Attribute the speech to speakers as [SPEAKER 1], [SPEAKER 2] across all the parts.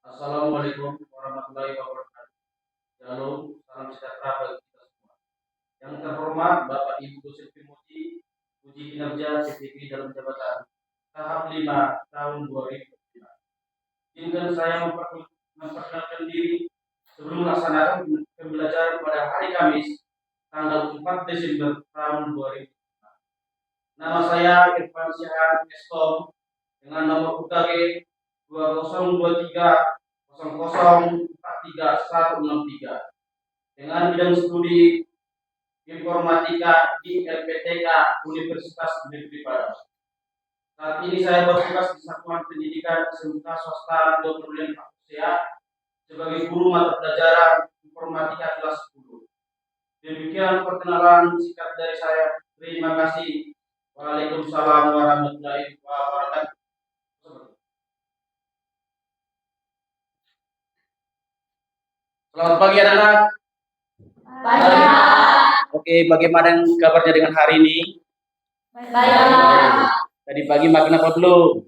[SPEAKER 1] Assalamualaikum warahmatullahi wabarakatuh. Shalom, salam sejahtera bagi kita semua. Yang terhormat Bapak Ibu dosen Pimuji, uji kinerja CPP dalam jabatan tahap 5 tahun 2005. Izinkan saya memperkenalkan diri sebelum melaksanakan pembelajaran pada hari Kamis tanggal 4 Desember tahun 2005. Nama saya Irfan Syahad Eskom dengan nomor UKG 2023 dengan bidang studi informatika di LPTK Universitas Negeri Padang. Saat ini saya bertugas di Satuan Pendidikan SMK Swasta Dr. Len Pakusea sebagai guru mata pelajaran informatika kelas 10. Demikian perkenalan singkat dari saya. Terima kasih. Waalaikumsalam warahmatullahi wabarakatuh. Selamat pagi anak-anak.
[SPEAKER 2] Baik.
[SPEAKER 1] Oke, bagaimana kabarnya dengan hari ini?
[SPEAKER 2] Baik.
[SPEAKER 1] Tadi pagi makan apa belum?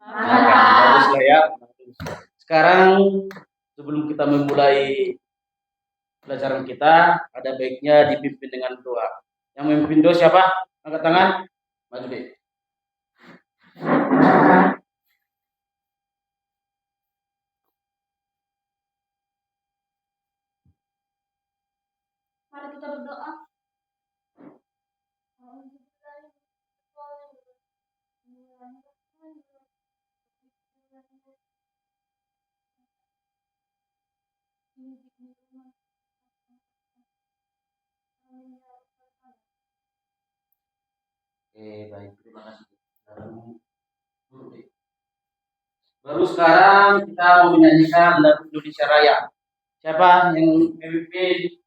[SPEAKER 2] Makan.
[SPEAKER 1] Bagus lah ya. Sekarang sebelum kita memulai pelajaran kita, ada baiknya dipimpin dengan doa. Yang memimpin doa siapa? Angkat tangan. Maju deh.
[SPEAKER 2] Mari kita berdoa.
[SPEAKER 1] Baik, terima kasih. Baru sekarang kita mau menyanyikan lagu Indonesia Raya. Siapa yang memimpin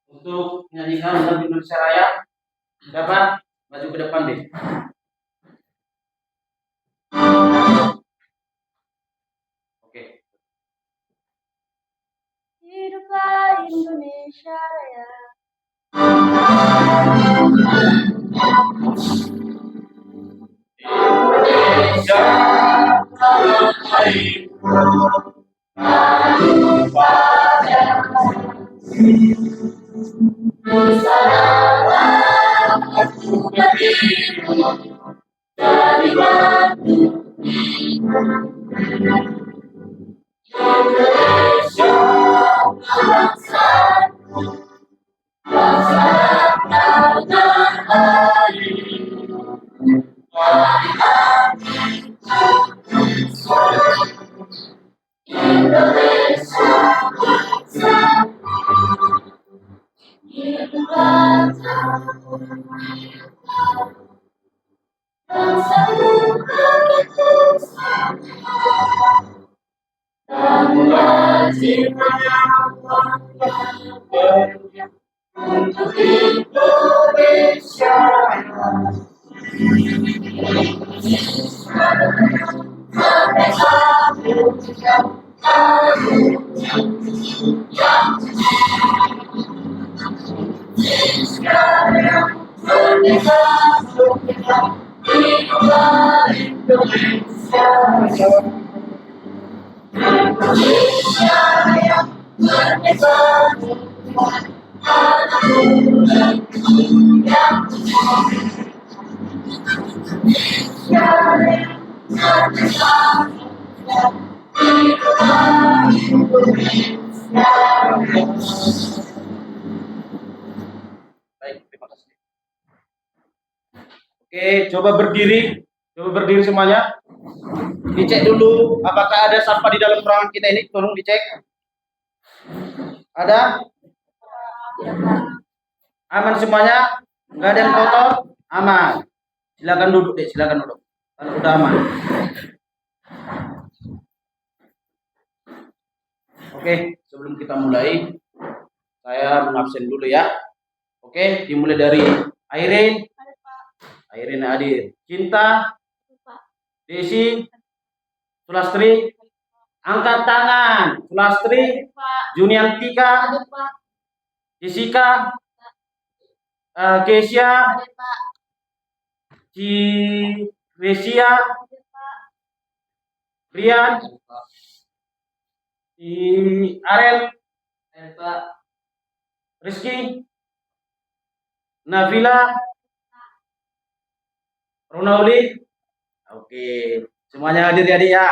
[SPEAKER 1] untuk menyanyikan lagu Indonesia Raya? Siapa? Maju ke depan deh. Oke.
[SPEAKER 2] Hiduplah Indonesia Raya.
[SPEAKER 1] Indonesia tanah airku, daripada sanalah aku berdiri dari batu. Indonesia bangsaku, bangsa tanah airku. Indonesia bangsaku begitu dan wajib menyumbangkan untuk Indonesia. Baik, terima kasih. Oke, coba berdiri semuanya. Dicek dulu apakah ada sampah di dalam ruangan kita ini, tolong dicek. Ada? Aman semuanya? Enggak ada yang kotor? Aman. Silakan duduk deh, silakan duduk. Kalau udah aman. Oke, sebelum kita mulai, saya mengabsen dulu ya. Oke, dimulai dari Airin. Airin hadir. Cinta, Desi, Sulastri, angkat tangan. Sulastri, Juniantika, Jessica, Kesia, Ciresia, Rian, Ariel,
[SPEAKER 2] Pak.
[SPEAKER 1] Rizky, Nabila, Ronauli. Oke, semuanya hadir ya adik ya.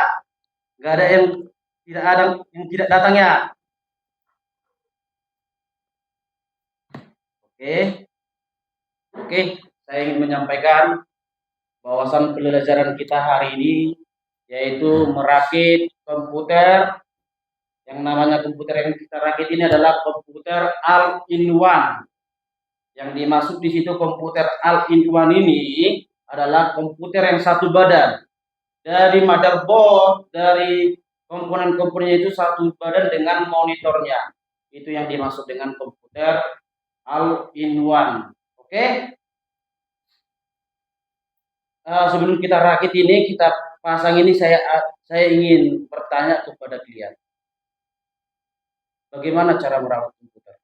[SPEAKER 1] Nggak ada yang tidak datang ya. Oke, oke. Saya ingin menyampaikan bahasan pembelajaran kita hari ini yaitu merakit komputer. Yang namanya komputer yang kita rakit ini adalah komputer all-in-one. Yang dimaksud di situ komputer all-in-one ini adalah komputer yang satu badan. Dari motherboard, dari komponen-komponennya itu satu badan dengan monitornya. Itu yang dimaksud dengan komputer all-in-one. Oke? Sebelum kita rakit ini, kita pasang ini, saya ingin bertanya kepada kalian. Bagaimana cara merawat komputer?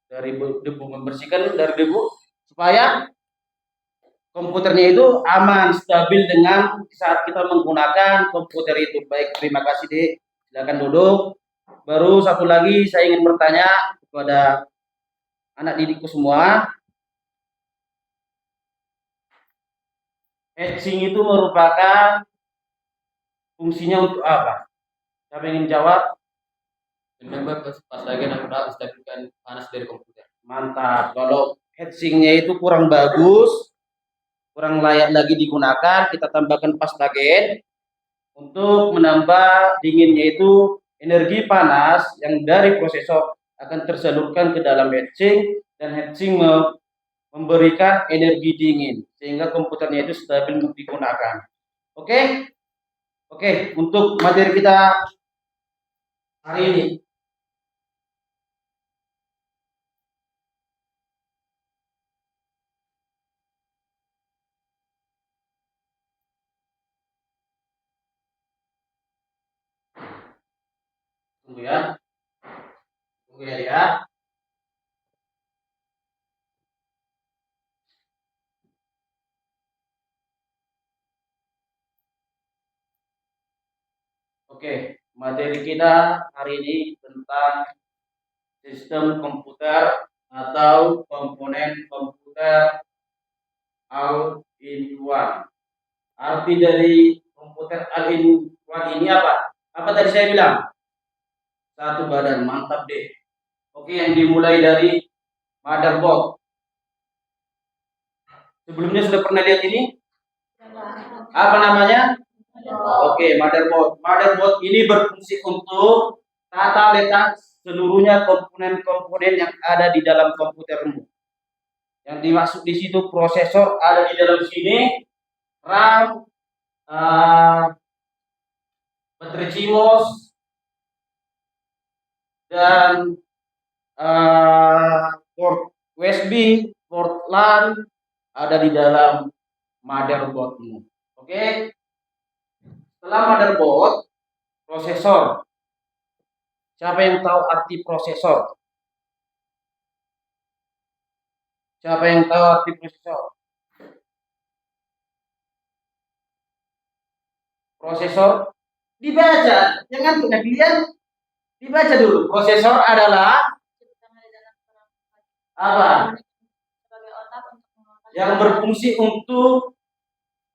[SPEAKER 1] Dari debu, membersihkan dari debu supaya komputernya itu aman, stabil dengan saat kita menggunakan komputer itu. Baik, terima kasih Dek. Silakan duduk. Baru satu lagi saya ingin bertanya kepada anak didikku semua. Heatsink itu merupakan fungsinya untuk apa? Siapa yang ingin jawab?
[SPEAKER 2] Remember pas lagi nak stabilkan panas dari komputer.
[SPEAKER 1] Mantap. Kalau heatsinknya itu kurang bagus, kurang layak lagi digunakan, kita tambahkan pastagen untuk menambah dinginnya itu energi panas yang dari prosesor akan tersalurkan ke dalam heatsink dan heatsink memberikan energi dingin sehingga komputernya itu stabil untuk digunakan. Oke? Oke, untuk materi kita hari ini. Tunggu ya. Tunggu ya dia. Oke, materi kita hari ini tentang sistem komputer atau komponen komputer all-in-one. Arti dari komputer all-in-one ini apa? Apa tadi saya bilang? Satu badan, mantap deh. Oke, yang dimulai dari motherboard. Sebelumnya sudah pernah lihat ini? Apa namanya? Oke, motherboard. Motherboard ini berfungsi untuk tata letak seluruhnya komponen-komponen yang ada di dalam komputermu. Yang dimaksud di situ prosesor ada di dalam sini, RAM, baterai CMOS, dan port USB, port LAN ada di dalam motherboardmu. Oke. Setelah motherboard, prosesor. Siapa yang tahu arti prosesor? Siapa yang tahu arti prosesor? Prosesor dibaca, jangan punya pilihan. Dibaca dulu. Prosesor adalah apa? Yang berfungsi untuk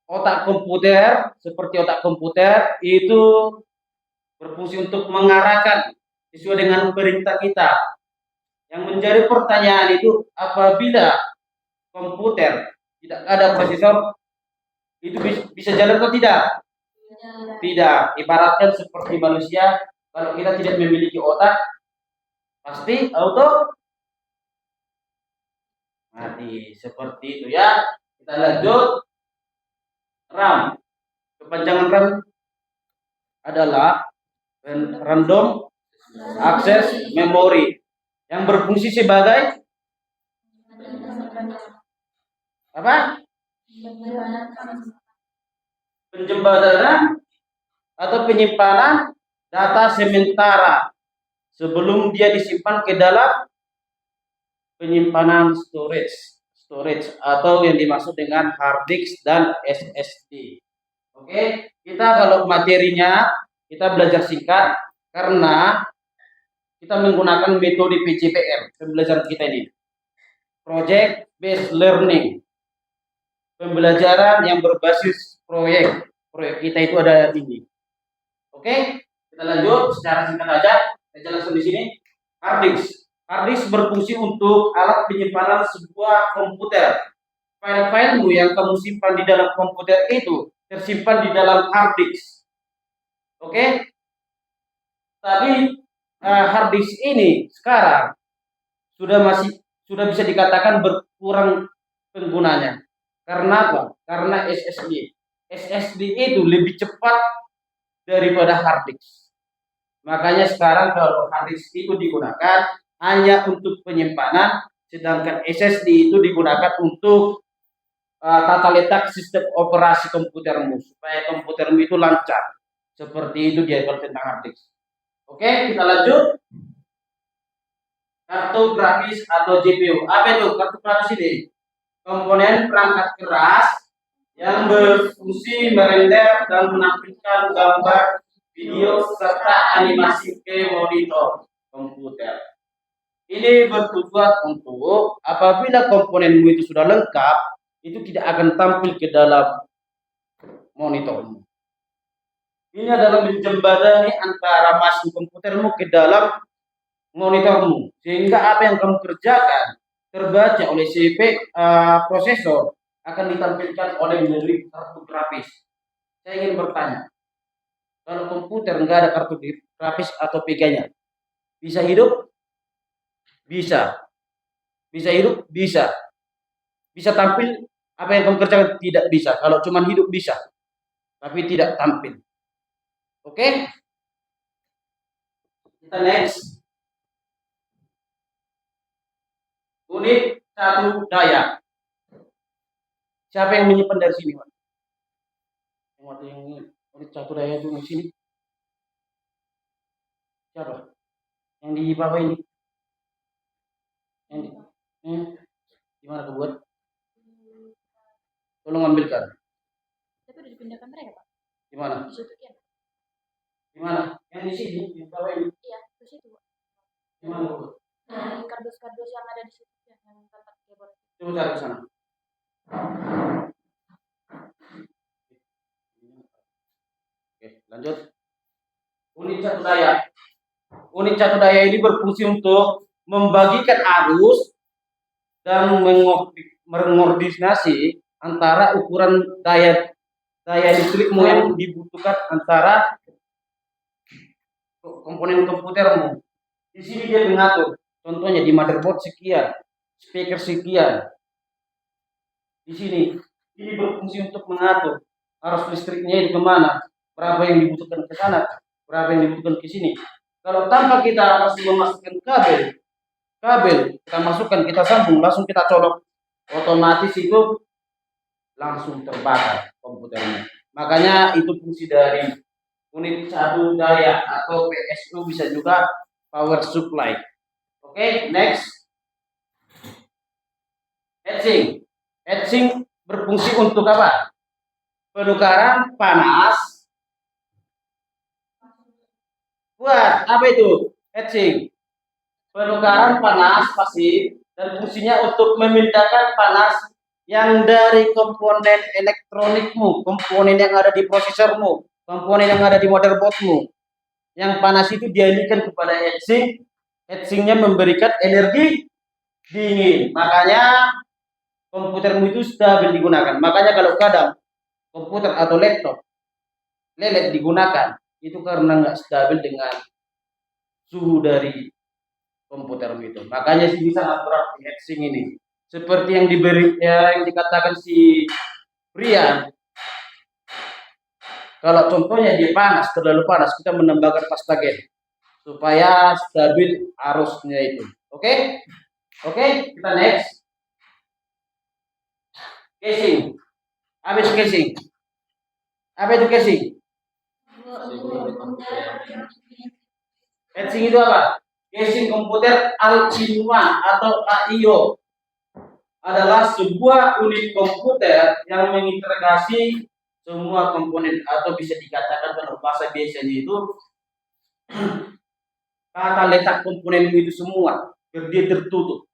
[SPEAKER 1] otak komputer, seperti otak komputer itu berfungsi untuk mengarahkan sesuai dengan perintah kita. Yang menjadi pertanyaan itu, apabila komputer tidak ada prosesor, itu bisa jalan atau tidak? Tidak. Ibaratkan seperti manusia, kalau kita tidak memiliki otak, pasti auto mati. Seperti itu ya. Kita lanjut. RAM. Kepanjangan RAM adalah random access memory yang berfungsi sebagai apa? Penjembatanan atau penyimpanan data sementara sebelum dia disimpan ke dalam penyimpanan storage atau yang dimaksud dengan hard disk dan SSD. Oke, kita kalau materinya kita belajar singkat karena kita menggunakan metode PJPR pembelajaran kita ini. Project Based Learning. Pembelajaran yang berbasis proyek. Proyek kita itu ada ini. Oke, kita lanjut secara singkat aja. Saya jelaskan di sini. Hard disk. Hard disk berfungsi untuk alat penyimpanan sebuah komputer. File-filemu yang kamu simpan di dalam komputer itu tersimpan di dalam hard disk. Oke? Tapi hard disk ini sekarang sudah bisa dikatakan berkurang penggunanya. Karena apa? Karena SSD. SSD itu lebih cepat daripada hard disk. Makanya sekarang kalau hard disk itu digunakan hanya untuk penyimpanan, sedangkan SSD itu digunakan untuk tata letak sistem operasi komputermu supaya komputermu itu lancar. Seperti itu dia kalau tentang hard disk. Oke, kita lanjut. Kartu grafis atau GPU. Apa itu kartu grafis ini? Komponen perangkat keras yang berfungsi merender dan menampilkan gambar, video, serta animasi ke monitor komputer. Ini bertujuan untuk apabila komponenmu itu sudah lengkap, itu tidak akan tampil ke dalam monitormu. Ini adalah menjembatani antara masuk komputermu ke dalam monitormu, sehingga apa yang kamu kerjakan terbaca oleh prosesor akan ditampilkan oleh melalui kartu grafis. Saya ingin bertanya, kalau komputer nggak ada kartu grafis atau PG-nya, bisa hidup? Bisa. Bisa hidup? Bisa. Bisa tampil apa yang kamu kerjakan? Tidak bisa. Kalau cuma hidup bisa, tapi tidak tampil. Oke? Kita next. Unit satu daya. Siapa yang menyimpan dari sini, Pak? Yang unit satu daya itu di sini. Siapa? Yang di bawah ini. Yang di mana tuh buat? Tolong ambilkan.
[SPEAKER 3] Tapi udah dipindahkan mereka, Pak.
[SPEAKER 1] Di mana?
[SPEAKER 3] Di situ ya.
[SPEAKER 1] Di mana? Yang di sini, di bawah ini.
[SPEAKER 3] Iya, ke situ, Pak.
[SPEAKER 1] Di mana, Bu?
[SPEAKER 3] Nah, kardus-kardus yang ada di situ yang tempat keyboard.
[SPEAKER 1] Coba cari ke sana. Oke, lanjut. Unit satu daya. Unit satu daya ini berfungsi untuk membagikan arus dan mengordinasi antara ukuran daya listrikmu yang dibutuhkan antara komponen komputermu. Di sini dia mengatur. Contohnya di motherboard sekian, speaker sekian. Di sini ini berfungsi untuk mengatur arus listriknya itu kemana, berapa yang dibutuhkan ke sana, berapa yang dibutuhkan ke sini. Kalau tanpa kita harus memasukkan kabel kita masukkan, kita sambung, langsung kita colok, otomatis itu langsung terbakar komputernya. Makanya itu fungsi dari unit satu daya atau PSU, bisa juga power supply. Oke, next. Heatsink berfungsi untuk apa? Penukaran panas. Buat apa itu heatsink? Penukaran panas pasif, dan fungsinya untuk memindahkan panas yang dari komponen elektronikmu, komponen yang ada di prosesormu, komponen yang ada di motherboardmu. Yang panas itu dialihkan kepada heatsink. Heatsinknya memberikan energi dingin. Makanya komputermu itu stabil digunakan. Makanya kalau kadang komputer atau laptop lelet digunakan, itu karena nggak stabil dengan suhu dari komputermu itu. Makanya sih bisa natural heatsink ini. Seperti yang yang dikatakan si Brian. Kalau contohnya dia panas, terlalu panas, kita menambahkan pasta gen supaya stabil arusnya itu. Oke? Oke, kita next. Casing. Apa itu casing? Apa itu casing? Casing itu apa? Casing komputer all-in-one atau AIO adalah sebuah unit komputer yang mengintegrasi semua komponen, atau bisa dikatakan dalam bahasa biasanya itu tata letak komponenmu itu semua biar dia tertutup.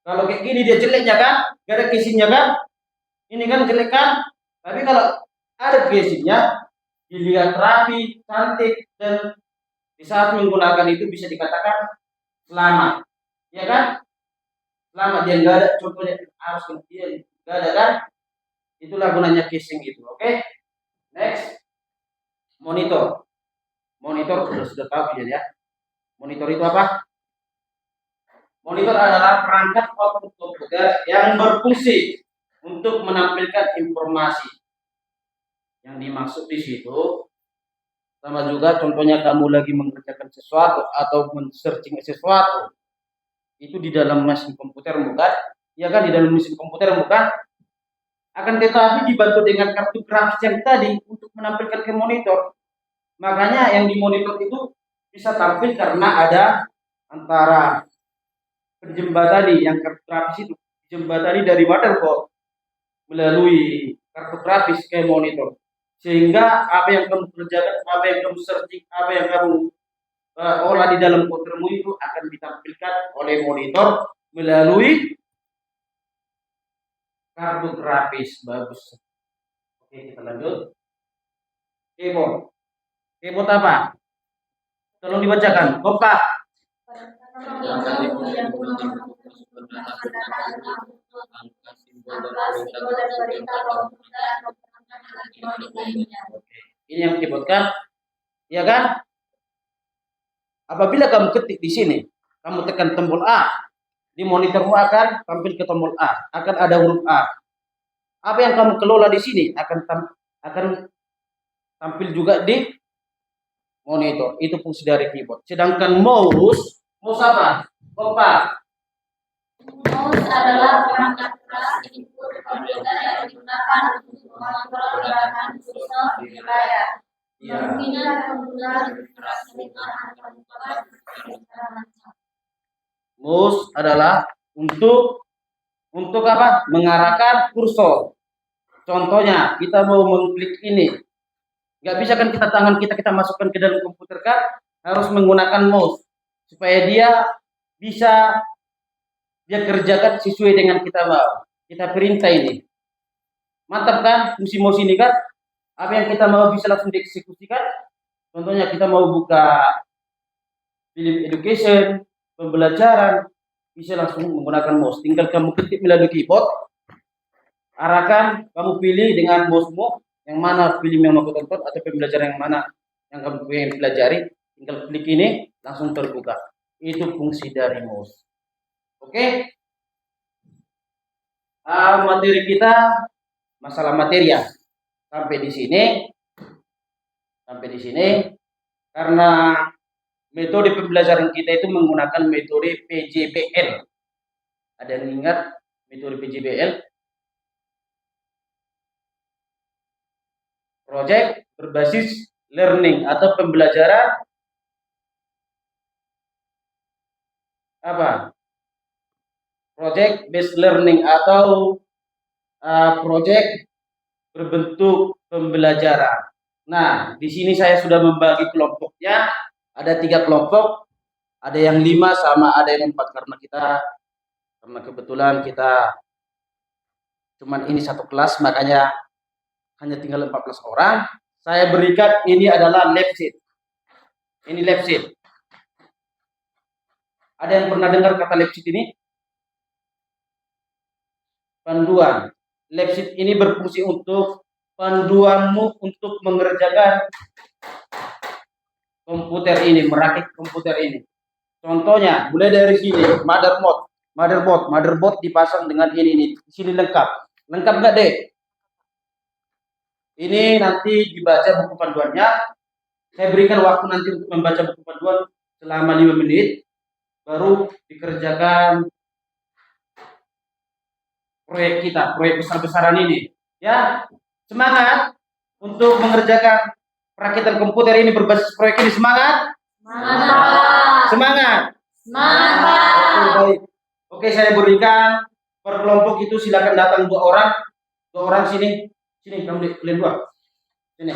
[SPEAKER 1] Kalau kayak gini dia jeleknya kan, gak ada casingnya kan, ini kan jelek kan. Tapi kalau ada casingnya, dilihat rapi, cantik, dan di saat menggunakan itu bisa dikatakan selamat, ya kan? Selamat, dia nggak ada contohnya harus kemudian nggak ada kan? Itulah gunanya casing itu. Oke, next, monitor. Monitor sudah tahu ya. Monitor itu apa? Monitor adalah perangkat output komputer yang berfungsi untuk menampilkan informasi. Yang dimaksud di situ sama juga contohnya kamu lagi mengerjakan sesuatu atau men-searching sesuatu. Itu di dalam mesin komputer bukan? Ya kan, di dalam mesin komputer bukan? Akan tetapi dibantu dengan kartu grafis yang tadi untuk menampilkan ke monitor. Makanya yang di monitor itu bisa tampil karena ada antara penjembatani yang kartu grafis itu jembatani dari motherboard melalui kartu grafis ke monitor, sehingga apa yang kamu kerjakan, apa yang kamu searching, apa yang kamu olah di dalam komputermu itu akan ditampilkan oleh monitor melalui kartu grafis. Bagus. Oke, kita lanjut. Keyboard. Keyboard apa? Tolong dibacakan. Kompak.
[SPEAKER 2] Yang kali angka simbol dan perintah
[SPEAKER 1] Ini yang keyboard kan? Ya kan? Apabila kamu ketik di sini, kamu tekan tombol A, di monitormu akan tampil ke tombol A, akan ada huruf A. Apa yang kamu kelola di sini akan tampil juga di monitor. Itu fungsi dari keyboard. Sedangkan mouse apa? Kompak.
[SPEAKER 3] Mouse adalah perangkat keras input komputer yang digunakan untuk mengontrol gerakan kursor di layar. Memungkinkan pengguna berinteraksi dengan antar-antar secara lancar.
[SPEAKER 1] Mouse adalah untuk apa? Mengarahkan kursor. Contohnya, kita mau mengklik ini. Nggak bisa kan tangan kita masukkan ke dalam komputer kan? Harus menggunakan mouse supaya dia bisa kerjakan sesuai dengan kita perintah ini. Mantap kan fungsi mouse ini kan? Apa yang kita mau bisa langsung dieksekusikan. Contohnya kita mau buka film education, pembelajaran, bisa langsung menggunakan mouse. Tinggal kamu ketik melalui keyboard, arahkan, kamu pilih dengan mousemu yang mana film yang mau tonton atau pembelajaran yang mana yang kamu ingin pelajari. Tinggal klik ini, langsung terbuka. Itu fungsi dari mouse. Oke? Materi kita masalah materi ya. Sampai di sini karena metode pembelajaran kita itu menggunakan metode PJBL. Ada yang ingat metode PJBL? Project berbasis learning atau pembelajaran apa? Project based learning atau project berbentuk pembelajaran. Nah, di sini saya sudah membagi kelompoknya. Ada 3 kelompok, ada yang 5 sama ada yang 4 karena kebetulan kita cuman ini satu kelas, makanya hanya tinggal 14 orang. Saya berikan ini adalah lab sheet. Ini lab sheet. Ada yang pernah dengar kata lab sheet ini? Panduan. Lab sheet ini berfungsi untuk panduanmu untuk mengerjakan komputer ini, merakit komputer ini. Contohnya, mulai dari sini, motherboard dipasang dengan ini. Di sini lengkap nggak deh? Ini nanti dibaca buku panduannya. Saya berikan waktu nanti untuk membaca buku panduan selama 5 menit, baru dikerjakan proyek besar-besaran ini. Ya, semangat untuk mengerjakan perakitan komputer ini berbasis proyek ini. Semangat. Oke, baik. Oke, saya berikan per kelompok itu silakan datang 2 orang sini. Sini kalian dua. Sini.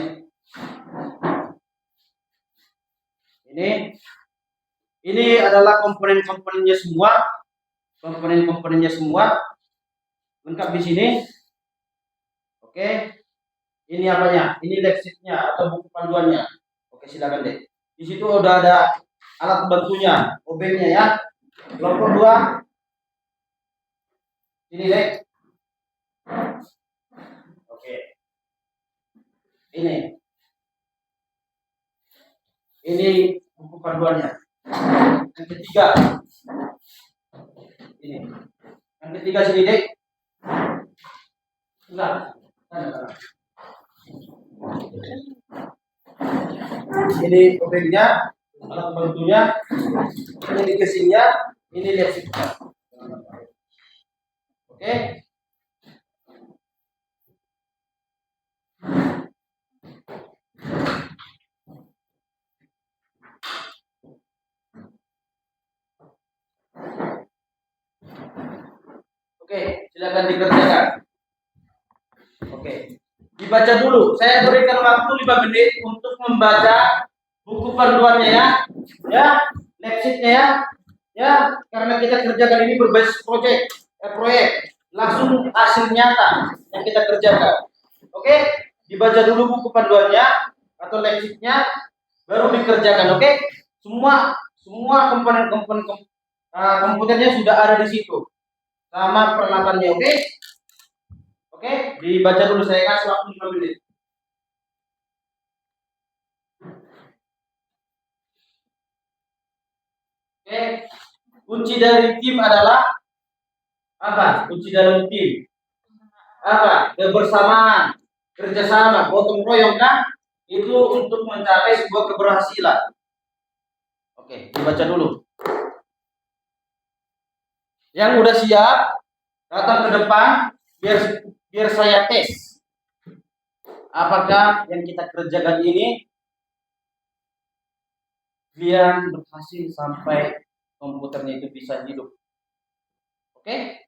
[SPEAKER 1] Ini adalah komponen-komponennya semua. Komponen-komponennya semua lengkap di sini. Oke. Ini apanya? Ini leksitnya atau buku panduannya. Oke, silakan deh. Di situ udah ada alat bantunya, obengnya ya. Kelompok 2. Ini deh. Oke. Ini buku panduannya. Yang ketiga. Ini. Yang ketiga sini deh. Enggak. Ini obengnya, alat bantunya, ini casingnya, ini leksitnya. Oke. Oke, silakan dikerjakan. Oke. Dibaca dulu. Saya berikan waktu 5 menit untuk membaca buku panduannya ya. Ya, leksitnya ya. Ya, karena kita kerjakan ini berbasis proyek. Langsung hasil nyata yang kita kerjakan. Oke, dibaca dulu buku panduannya atau leksitnya baru dikerjakan. Oke? Semua komponen-komponen komputernya sudah ada di situ. Sama peralatannya, oke? Oke, dibaca dulu, saya kasih waktu 5 menit. Oke, kunci dari tim adalah apa? Kunci dalam tim apa? Kebersamaan, kerjasama, gotong royong kan? Itu untuk mencapai sebuah keberhasilan. Oke, dibaca dulu. Yang udah siap datang ke depan biar saya tes. Apakah yang kita kerjakan ini biar berhasil sampai komputernya itu bisa hidup. Oke?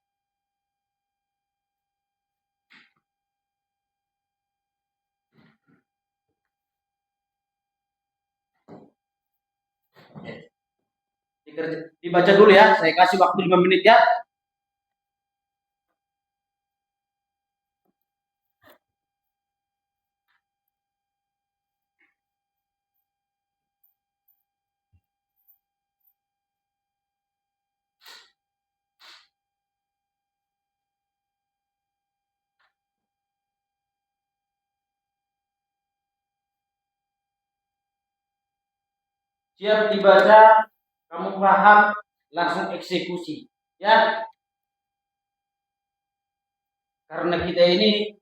[SPEAKER 1] Dibaca dulu ya, saya kasih waktu 5 menit ya. Siap dibaca, kamu paham, langsung eksekusi. Ya. Karena kita ini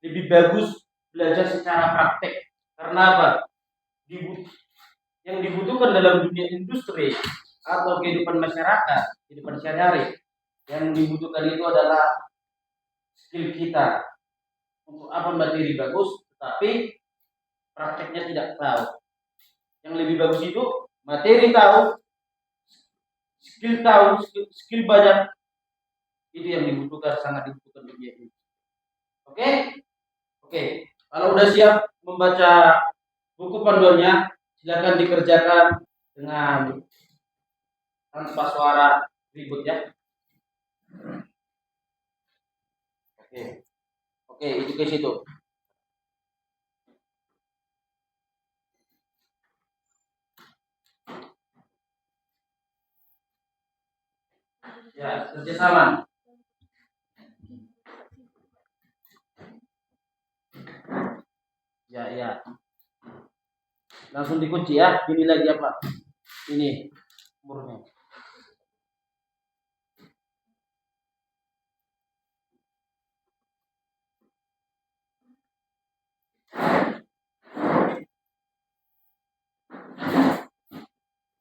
[SPEAKER 1] lebih bagus belajar secara praktek. Karena apa? Yang dibutuhkan dalam dunia industri atau kehidupan masyarakat, kehidupan sehari-hari, yang dibutuhkan itu adalah skill kita. Untuk apa materi bagus, tetapi prakteknya tidak tahu. Yang lebih bagus itu materi tahu, skill banyak. Itu yang dibutuhkan, sangat dibutuhkan dunia ini. Oke? Oke. Kalau udah siap membaca buku panduannya, silakan dikerjakan dengan tanpa suara ribut ya. Oke. Oke, itu ke situ. Ya, kerjasama. Ya. Langsung dikunci ya. Ini lagi apa? Ini umurnya.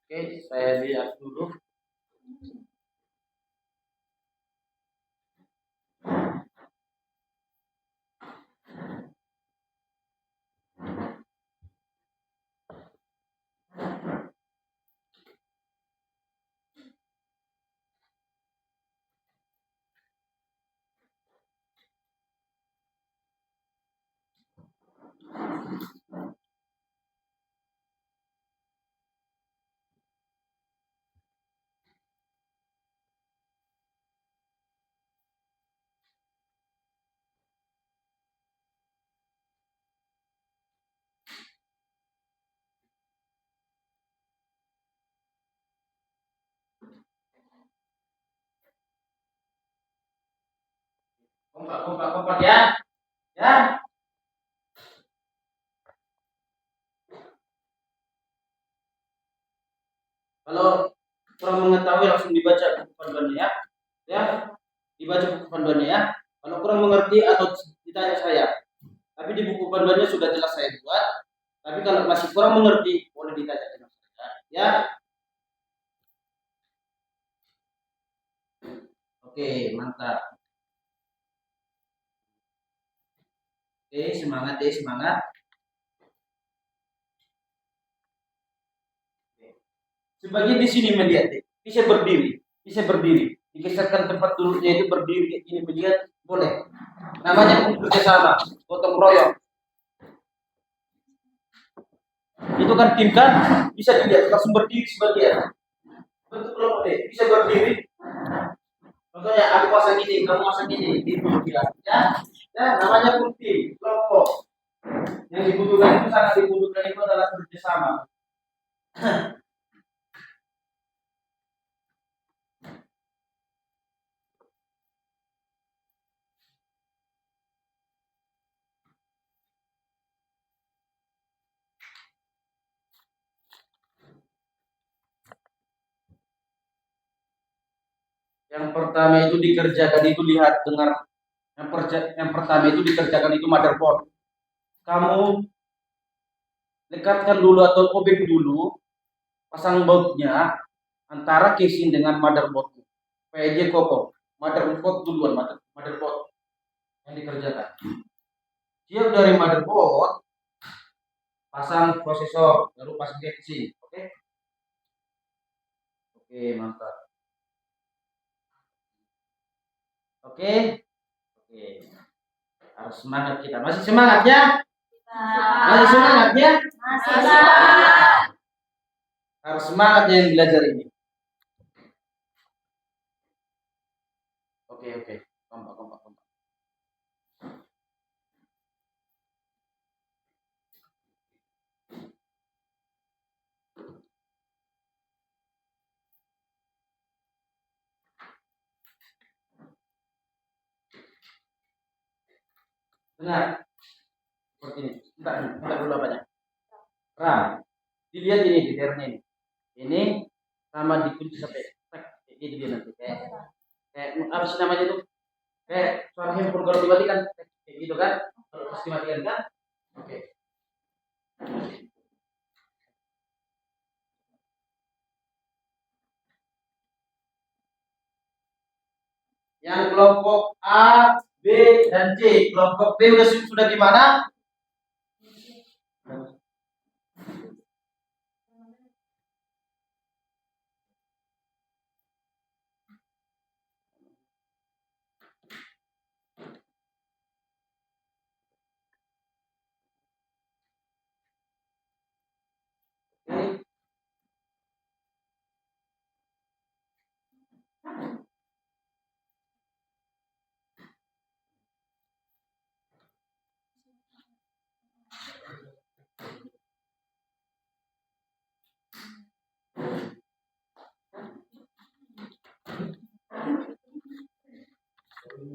[SPEAKER 1] Oke, saya lihat dulu. Kompak ya. Ya. Kalau kurang mengetahui langsung dibaca buku panduannya ya. Ya. Dibaca buku panduannya ya. Kalau kurang mengerti atau ditanya saya. Tapi di buku panduannya sudah jelas saya buat. Tapi kalau masih kurang mengerti, boleh ditanya sama saya. Ya. Oke, mantap. Oke, semangat deh, semangat. Sebagian di sini melihat deh, bisa berdiri. Digeserkan tempat duduknya itu berdiri kayak gini melihat boleh. Namanya kerjasama, gotong royong. Itu kan tim kan bisa dilihat langsung berdiri sebagian. Bentuk kelompok deh, bisa berdiri. Contohnya aku pasang ini, kamu pasang ini, itu ya. Ya, namanya pun tim, kelompok. Yang dibutuhkan itu sangat dibutuhkan itu adalah kerjasama. Yang pertama itu dikerjakan itu lihat dengar. Yang pertama itu dikerjakan itu motherboard. Kamu dekatkan dulu atau obeng dulu, pasang bautnya antara casing dengan motherboard. Supaya dia kokoh. Motherboard duluan, motherboard yang dikerjakan. Siap dari motherboard, pasang prosesor, baru pasang casing. Oke? Oke, mantap. Oke? Oke. Harus semangat kita. Masih semangat ya? Masih semangat ya?
[SPEAKER 3] Masih semangat.
[SPEAKER 1] Harus semangat yang belajar ini. Oke. Kompak. Dengar. Seperti ini. Bentar dulu apanya. Ram. Dilihat ini di daerahnya ini. Ini sama dikunci sampai ini dia nanti kayak apa sih namanya itu? Kayak suara handphone kalau dimatikan kayak gitu kan? Kalau pas dimatikan kan? Oke. Yang kelompok A, B, dan C. Kelompok B sudah gimana? Oke.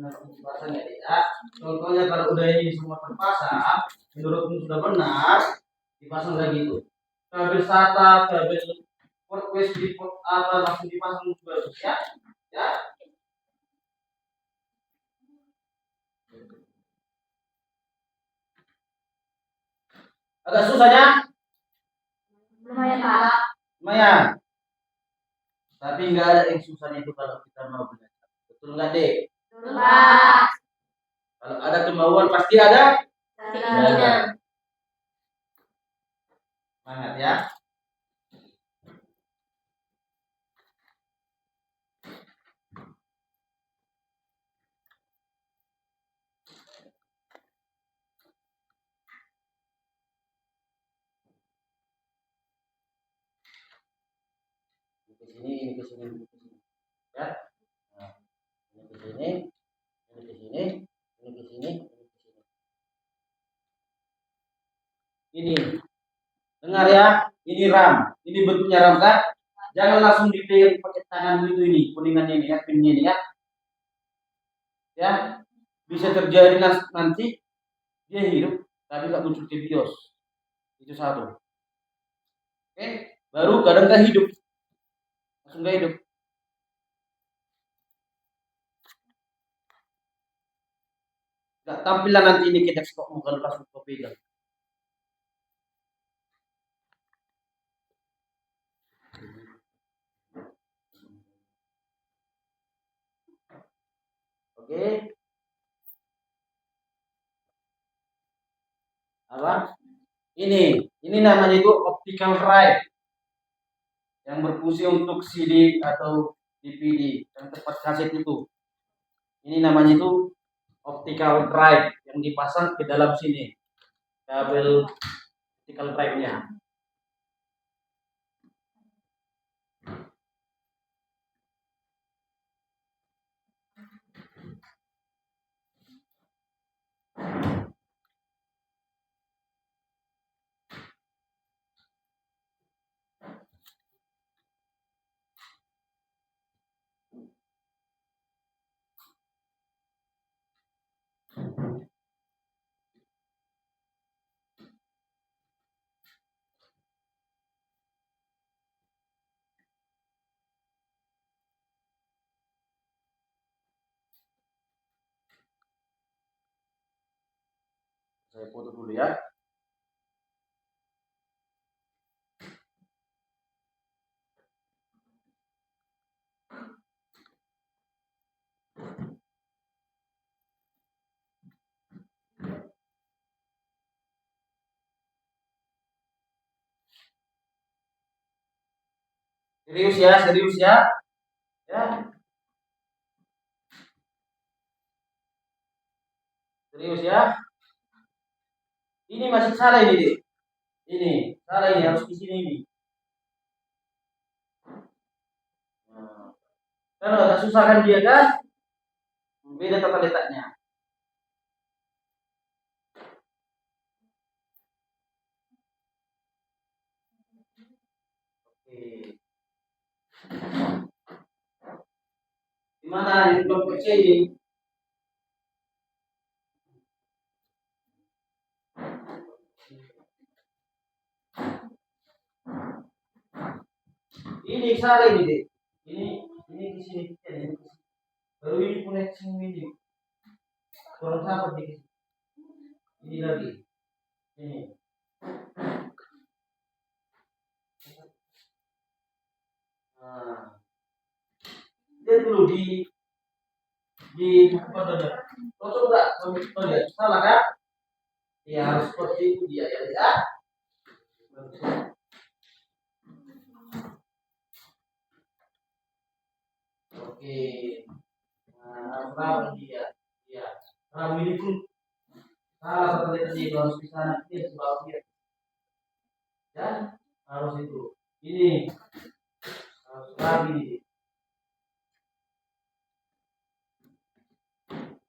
[SPEAKER 1] Dipasang ya tidak. Contohnya kalau udah ini semua terpasang, menurutmu sudah benar, dipasang lagi itu. Kabel SATA, kabel port USB, port apa langsung dipasang bagus ya. Ya. Agak susahnya?
[SPEAKER 3] Lumayan Pak.
[SPEAKER 1] Lumayan. Tapi nggak ada yang susah itu kalau kita mau belajar. Betul nggak dek?
[SPEAKER 3] Betul Pak.
[SPEAKER 1] Kalau ada kemauan pasti ada.
[SPEAKER 3] Keinginan.
[SPEAKER 1] Semangat ya. Ini ke sini. Ya. Nah, ini ke sini, ini ke sini, ini ke sini, ini ke sini. Ini. Dengar ya, ini RAM. Ini bentuknya RAM kan? Jangan langsung dipegang pakai tangan itu ini, kuningannya ini ya, pinnya ini ya. Ya. Bisa terjadi nanti dia hidup tapi nggak muncul ke bios. Itu satu. Oke, baru kadang nggak hidup, langsung nggak hidup. Nggak tampilan nanti ini kita stok bukan langsung kau pegang. Oke. Apa? Ini namanya itu optical drive yang berfungsi untuk CD atau DVD yang tempat kaset itu. Ini namanya itu optical drive yang dipasang ke dalam sini kabel optical drive-nya. Saya foto dulu ya. Serius ya, serius ya. Ya. Serius ya. Ini masih salah ini, Dek. Ini, salah ini harus di sini ini. Nah, kalau agak susah kan dia kan? Beda tata letaknya. Oke. Gimana yang kelompok C ini? Ini salah ini, Dek. Ini di sini. Baru ini punya ini. Kurang sabar dikit. Ini lagi. Ini. Nah. Dia dulu di buku saja. Cocok enggak? Lihat. Salah kan? Ya harus seperti itu dia ya. Oke. Nah, harus dia. Ya. Ramu ini pun salah satu tadi harus di sana dia sebab dia. Ya, harus itu. Ini harus rapi.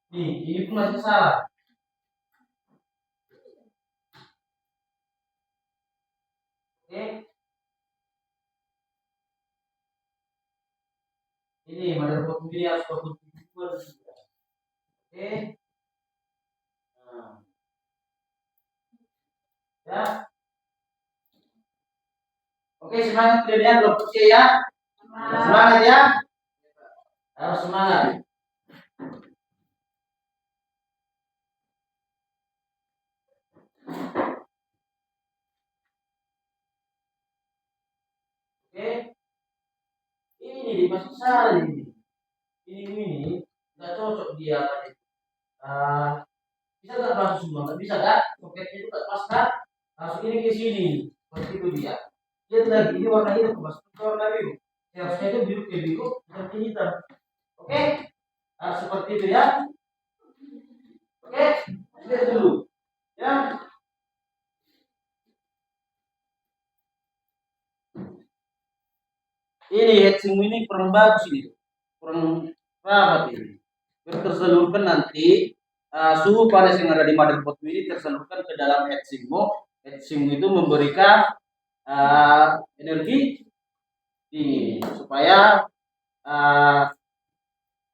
[SPEAKER 1] Ini pun masih salah. Oke. Ini motherboard ini harus fokus. Oke. Nah. Ya. Oke, semangat kalian belum percaya ya. Semangat ya. Harus semangat. Oke. Ini masih salah ini. Ini nggak cocok dia tadi. Bisa nggak masuk semua? Nggak bisa kan? Soketnya itu nggak pas kan? Langsung ini ke sini. Seperti itu dia. Lihat lagi, ini warna hitam masuk ke warna biru. Harusnya itu biru ke biru, hitam ke hitam. Oke? Harus seperti itu ya. Oke? Lihat dulu. Ya. Ini heatsink ini kurang bagus ini. Kurang rapat ini. Tersalurkan nanti suhu panas yang ada di motherboard ini tersalurkan ke dalam heatsinkmu. Heatsink itu memberikan energi dingin supaya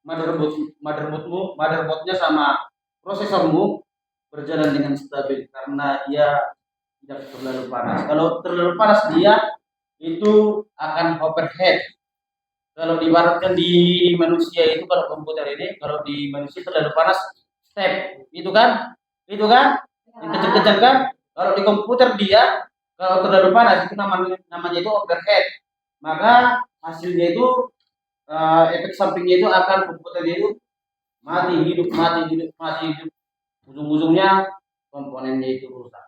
[SPEAKER 1] motherboardnya sama prosesormu berjalan dengan stabil karena dia tidak terlalu panas. Kalau terlalu panas dia itu akan overheat. Kalau diibaratkan di manusia itu kalau komputer ini kalau di manusia terlalu panas step itu kan yang kencang-kencang kan. Kalau di komputer dia kalau terlalu panas itu namanya itu overheat. Maka hasilnya itu efek sampingnya itu akan komputernya itu mati hidup mati hidup mati hidup ujung-ujungnya komponennya itu rusak.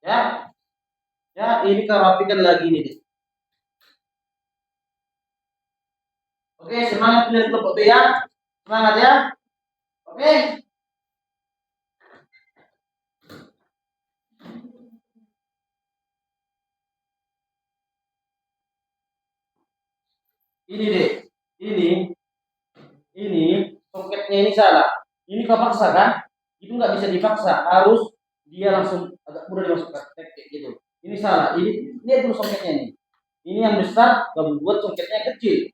[SPEAKER 1] Ya, ya ini kerapikan lagi nih. Oke, semangat kalian kelompok B ya. Semangat ya. Oke. Ini deh. Ini songketnya ini salah. Ini kau paksa kan? Itu nggak bisa dipaksa. Harus dia langsung agak mudah dimasukkan kayak gitu. Ini salah. Ini dulu songketnya ini. Ini yang besar, kamu buat songketnya kecil.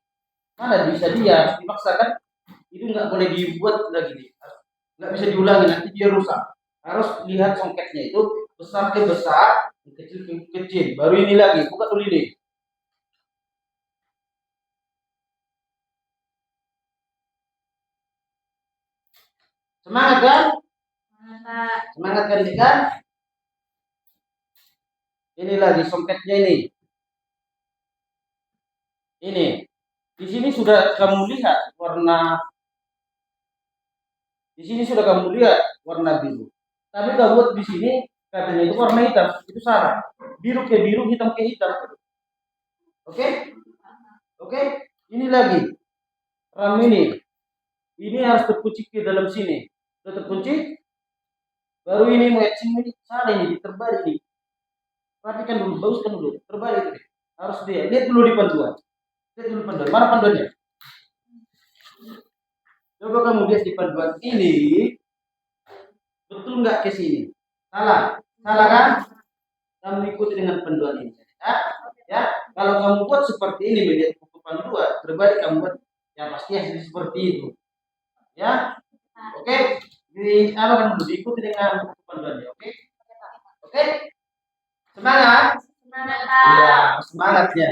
[SPEAKER 1] Mana bisa dia harus dipaksakan? Itu nggak boleh dibuat lagi nih. Nggak bisa diulangi nanti dia rusak. Harus lihat songketnya itu besar ke besar, kecil ke kecil. Baru ini lagi, buka dulu ini. Semangat kan? Semangat kan kan? Ini lagi songketnya ini. Ini. Di sini sudah kamu lihat warna. Di sini sudah kamu lihat warna biru. Tapi kamu buat di sini katanya itu warna hitam. Itu salah. Biru ke biru, hitam ke hitam. Oke? Oke? Ini lagi. RAM ini. Ini harus terkunci ke dalam sini. Sudah terkunci? Baru ini mau sini salah ini terbalik ini. Perhatikan dulu, baguskan dulu. Terbalik ini. Harus dia. Lihat dulu di panduan. Lihat dulu panduan. Mana panduannya? Coba kamu lihat di panduan ini. Betul nggak ke sini? Salah. Salah kan? Kamu ikuti dengan panduan ini. Ya? Ya? Kalau kamu buat seperti ini melihat buku panduan, terbalik kamu buat ya pasti hasil seperti itu. Ya? Oke? Di apa kan dulu diikuti dengan buku panduannya, oke? Oke? Semangat?
[SPEAKER 3] Semangat.
[SPEAKER 1] Iya, semangat ya.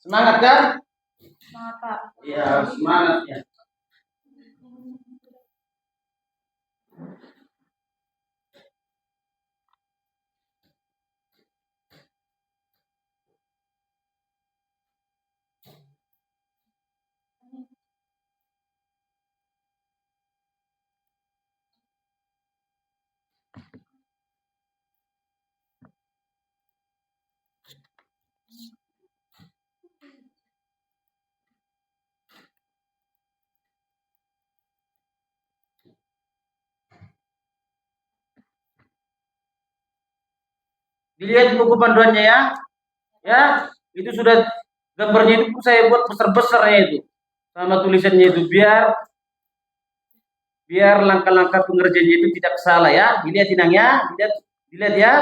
[SPEAKER 1] Semangat kan?
[SPEAKER 3] Semangat, Pak.
[SPEAKER 1] Iya, semangat ya. Dilihat buku panduannya ya. Ya, itu sudah gambarnya itu saya buat besar-besarnya itu. Sama tulisannya itu biar langkah-langkah pengerjaannya itu tidak salah ya. Dilihat inangnya, dilihat ya.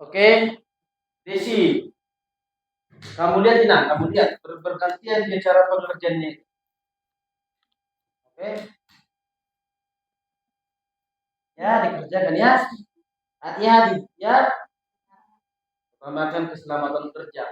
[SPEAKER 1] Oke, Desi, kamu lihat Inang, kamu lihat bergantian dia cara pengerjaannya. Oke, ya dikerjakan ya. Hati-hati ya. Utamakan keselamatan kerja.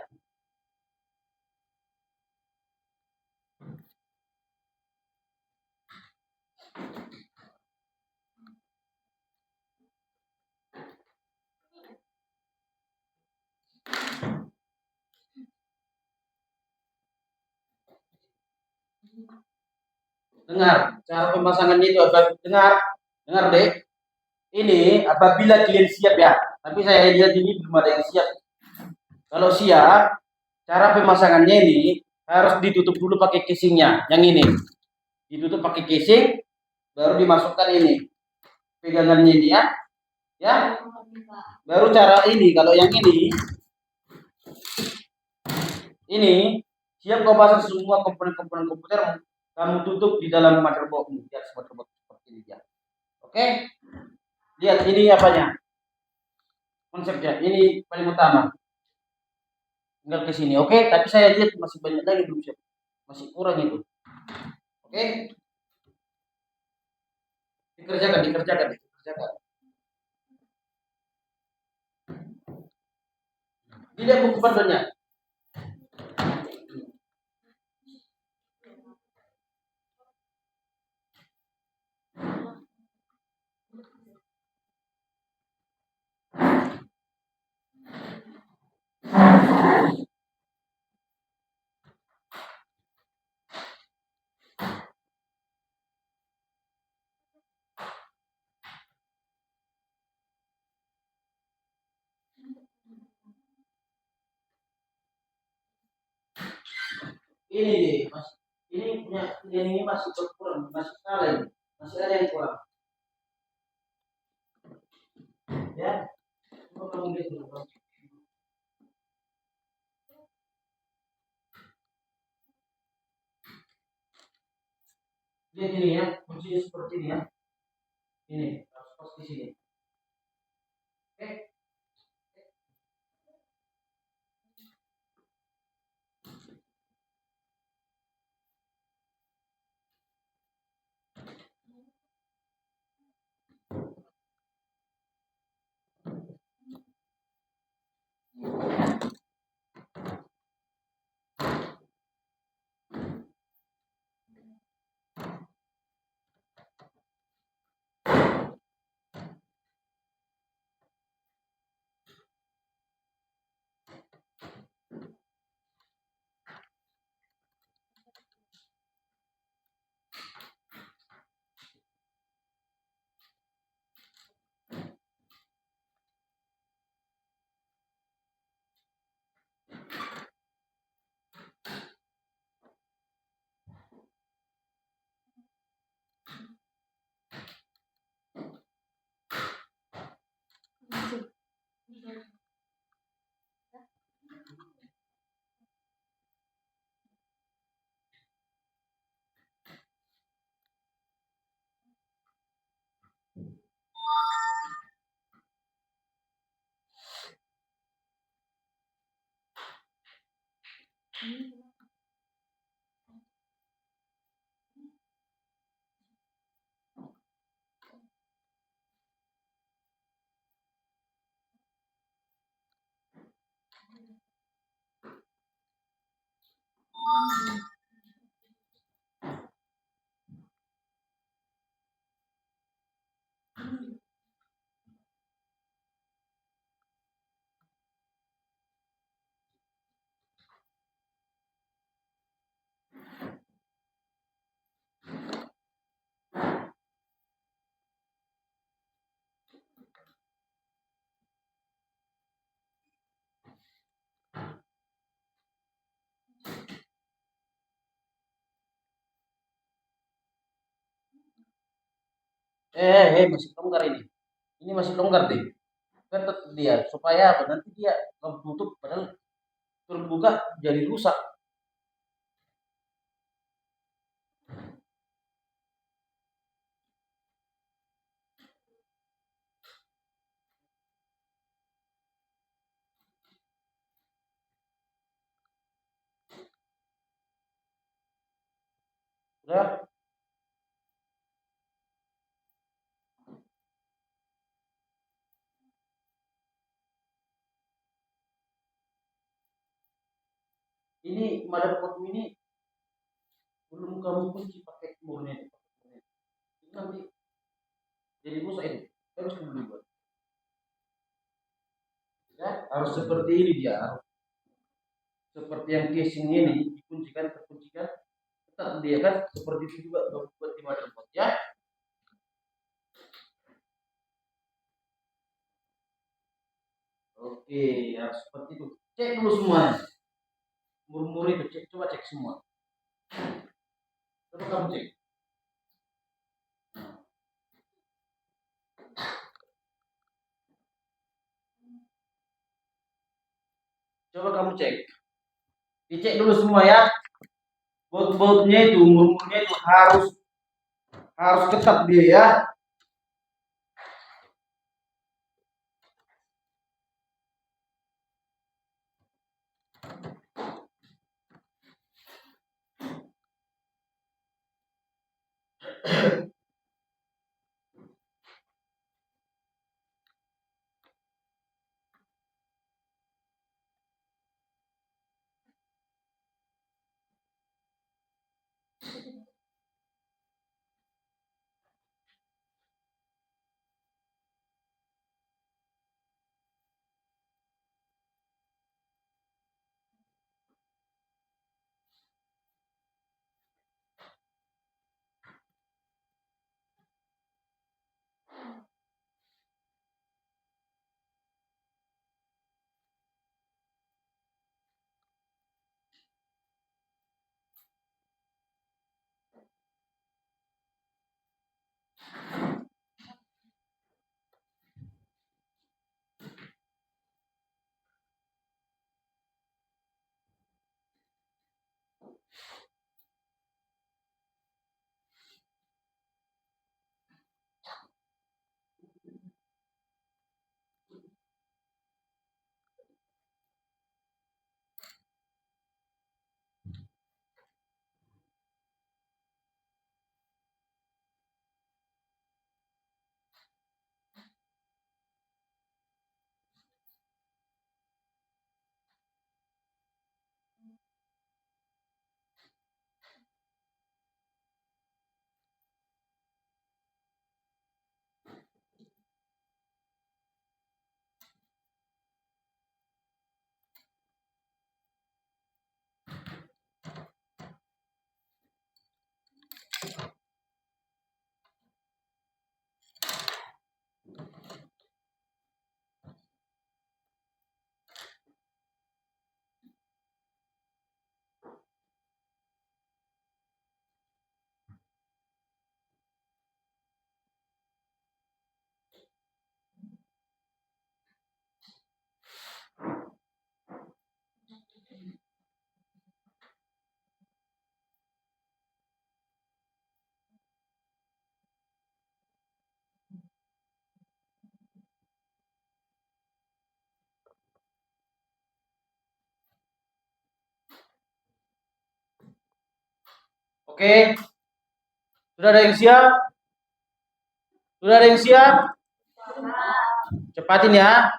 [SPEAKER 1] Dengar, cara pemasangannya itu apa? Dengar deh. Ini apabila kalian siap ya, tapi saya lihat ini belum ada yang siap. Kalau siap, cara pemasangannya ini harus ditutup dulu pakai casingnya, yang ini. Ditutup pakai casing, baru dimasukkan ini. Pegangannya ini ya. Ya. Baru cara ini, kalau yang ini siap kau pasang semua komponen-komponen komputer, kamu tutup di dalam motherboardmu. Ya, motherboard seperti ini ya. Oke? Lihat ini apanya? Konsepnya ini paling utama. Tinggal ke sini. Oke, tapi saya lihat masih banyak lagi belum siap. Masih kurang itu. Oke? Dikerjakan. Dilihat buku panduannya. Ini nih, Mas. Ini punya ini masih kurang, masih salah ini. Masih ada yang kurang. Ya. Coba kamu lihat dulu. Lihat ini ya, kuncinya seperti ini ya. Ini harus pas di sini. Oke. Masih longgar ini. Ini masih longgar deh. Ketat dia supaya apa? Nanti dia kalau tutup padahal terbuka jadi rusak. Udah. Ini motherboard ini belum kamu kunci pakai murni. Ini nanti jadi rusak ini. Terus kamu dibuat. Ya, harus seperti ini dia. Seperti yang casing ini dikuncikan, terkuncikan, ketat dia kan, seperti itu juga buat di motherboard ya. Oke, ya seperti itu. Cek dulu semuanya. Murmur itu cek, coba cek semua. Coba kamu cek. Coba kamu cek. Dicek dulu semua ya. Baut-bautnya itu, murmurnya itu harus ketat dia ya. Oke, sudah ada yang siap? Sudah ada yang siap? Cepatin ya.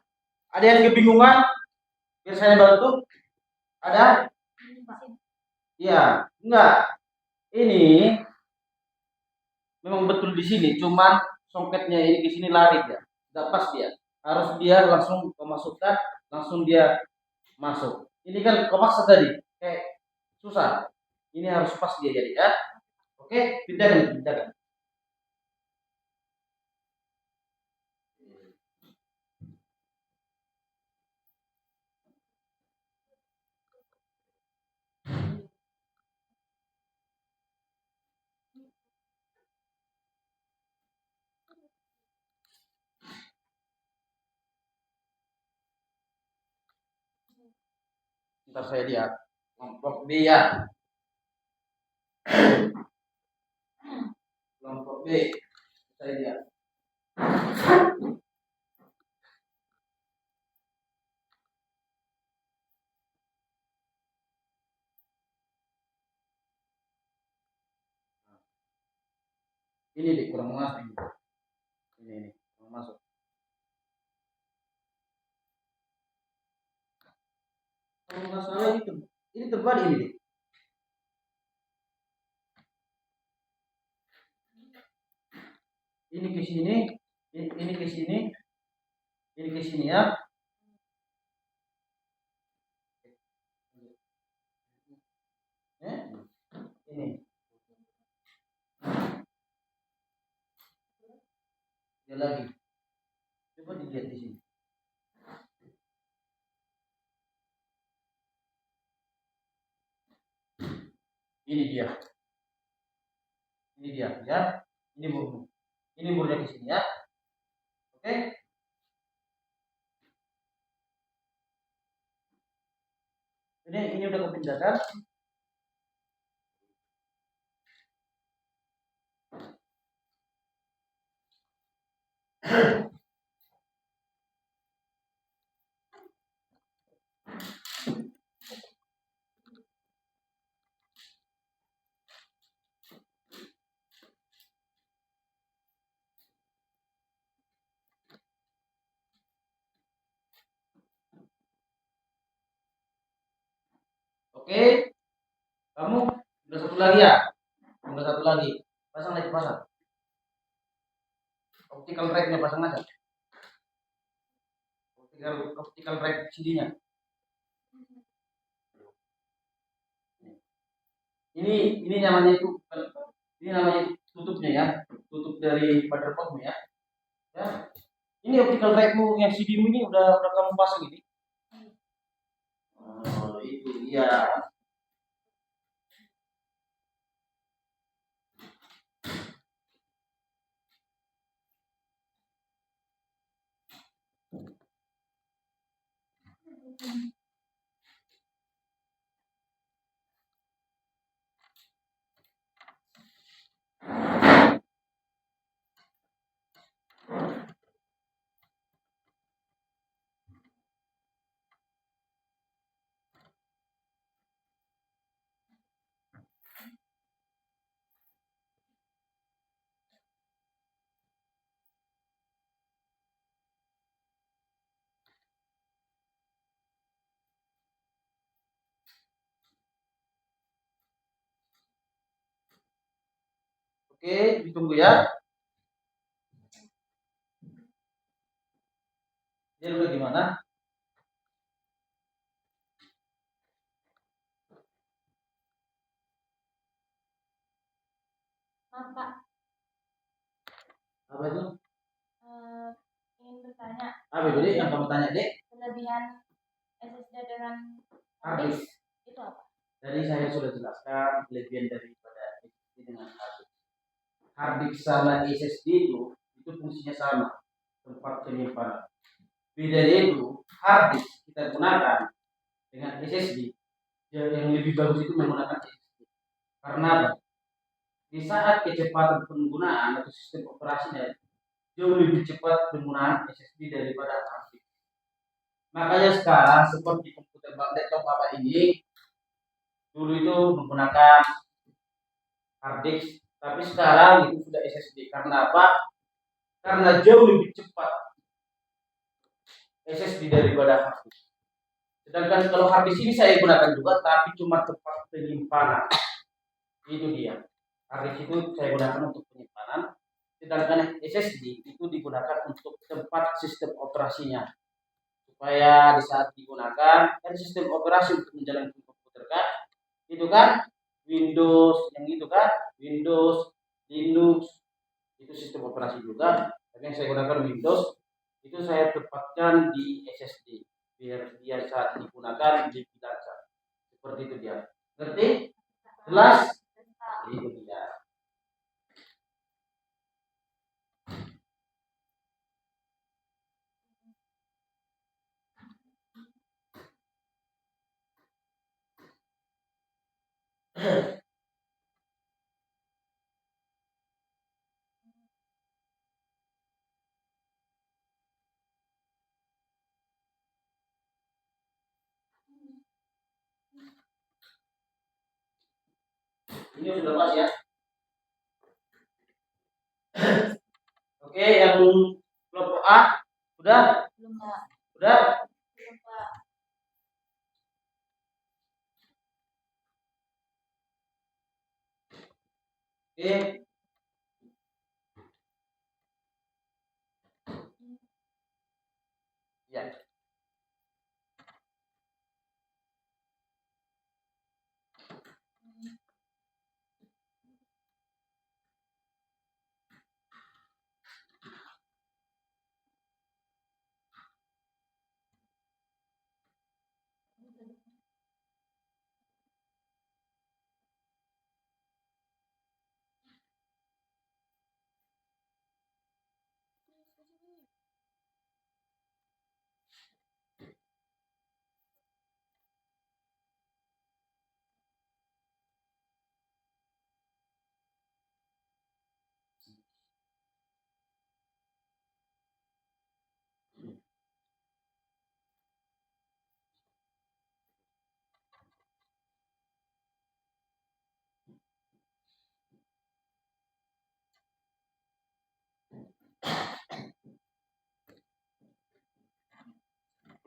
[SPEAKER 1] Ada yang kebingungan? Biar saya bantu. Ada? Iya, enggak. Ini memang betul di sini, cuman songketnya ini ke sini lari dia. Enggak pas dia. Harus dia langsung memasukkan, langsung dia masuk. Ini kan kemaksa tadi, kayak susah. Ini harus pas dia jadi ya. Oke, pindahkan, pindahkan. Ntar saya lihat. Kelompok B ya. Kelompok B. Saya lihat. Ini deh kurang masuk ini. Ini kurang masuk. Kalau nggak salah ini terbalik ini deh. Ini ke sini, ini ke sini, ini ke sini ya. Eh? Ini. Dia lagi. Coba dilihat di sini. Ini dia. Ini dia, ya. Ini murnya. Ini murnya di sini ya. Oke. Ini udah kepindahkan. Oke. Kamu udah satu lagi ya? Udah satu lagi. Pasang lagi, pasang. Optical rack-nya pasang aja. Optical rack CD-nya. Ini namanya itu, ini namanya tutupnya ya, tutup dari motherboardmu ya. Ya. Ini optical rackmu yang CD-mu ini udah kamu pasang ini. Oh, itu dia. Oke, ditunggu ya. Dia udah gimana?
[SPEAKER 3] Pak,
[SPEAKER 1] Apa itu?
[SPEAKER 3] ingin bertanya
[SPEAKER 1] Apa itu dek? Yang kamu tanya dek?
[SPEAKER 3] kelebihan SSD dengan
[SPEAKER 1] Hard
[SPEAKER 3] hard
[SPEAKER 1] disk.
[SPEAKER 3] disk itu apa?
[SPEAKER 1] Tadi saya sudah jelaskan kelebihan daripada SSD dengan hard disk. Hard disk sama SSD itu fungsinya sama, tempat penyimpanan. Bedanya itu hard disk kita gunakan dengan SSD. Yang lebih bagus itu menggunakan SSD. Karena apa? Di saat kecepatan penggunaan atau sistem operasinya jauh lebih cepat penggunaan SSD daripada hard disk. Makanya sekarang seperti komputer laptop Bapak ini dulu itu menggunakan hard disk, tapi sekarang itu sudah SSD. Karena apa? Karena jauh lebih cepat SSD daripada hard disk. Sedangkan kalau hard disk ini saya gunakan juga, tapi cuma tempat penyimpanan. Itu dia. Hard disk itu saya gunakan untuk penyimpanan, sedangkan SSD itu digunakan untuk tempat sistem operasinya. Supaya di saat digunakan, kan sistem operasi untuk menjalankan komputer kan, itu kan Windows, yang itu kan Windows, Linux, itu sistem operasi juga. Tapi yang saya gunakan Windows, itu saya tempatkan di SSD biar dia saat digunakan lebih lancar. Seperti itu dia. Ngerti? Jelas? Itu dia. Ini sudah pas ya. Oke, yang kelompok A sudah?
[SPEAKER 3] Belum, Pak.
[SPEAKER 1] Sudah?
[SPEAKER 3] Belum, Pak.
[SPEAKER 1] Oke. Ya.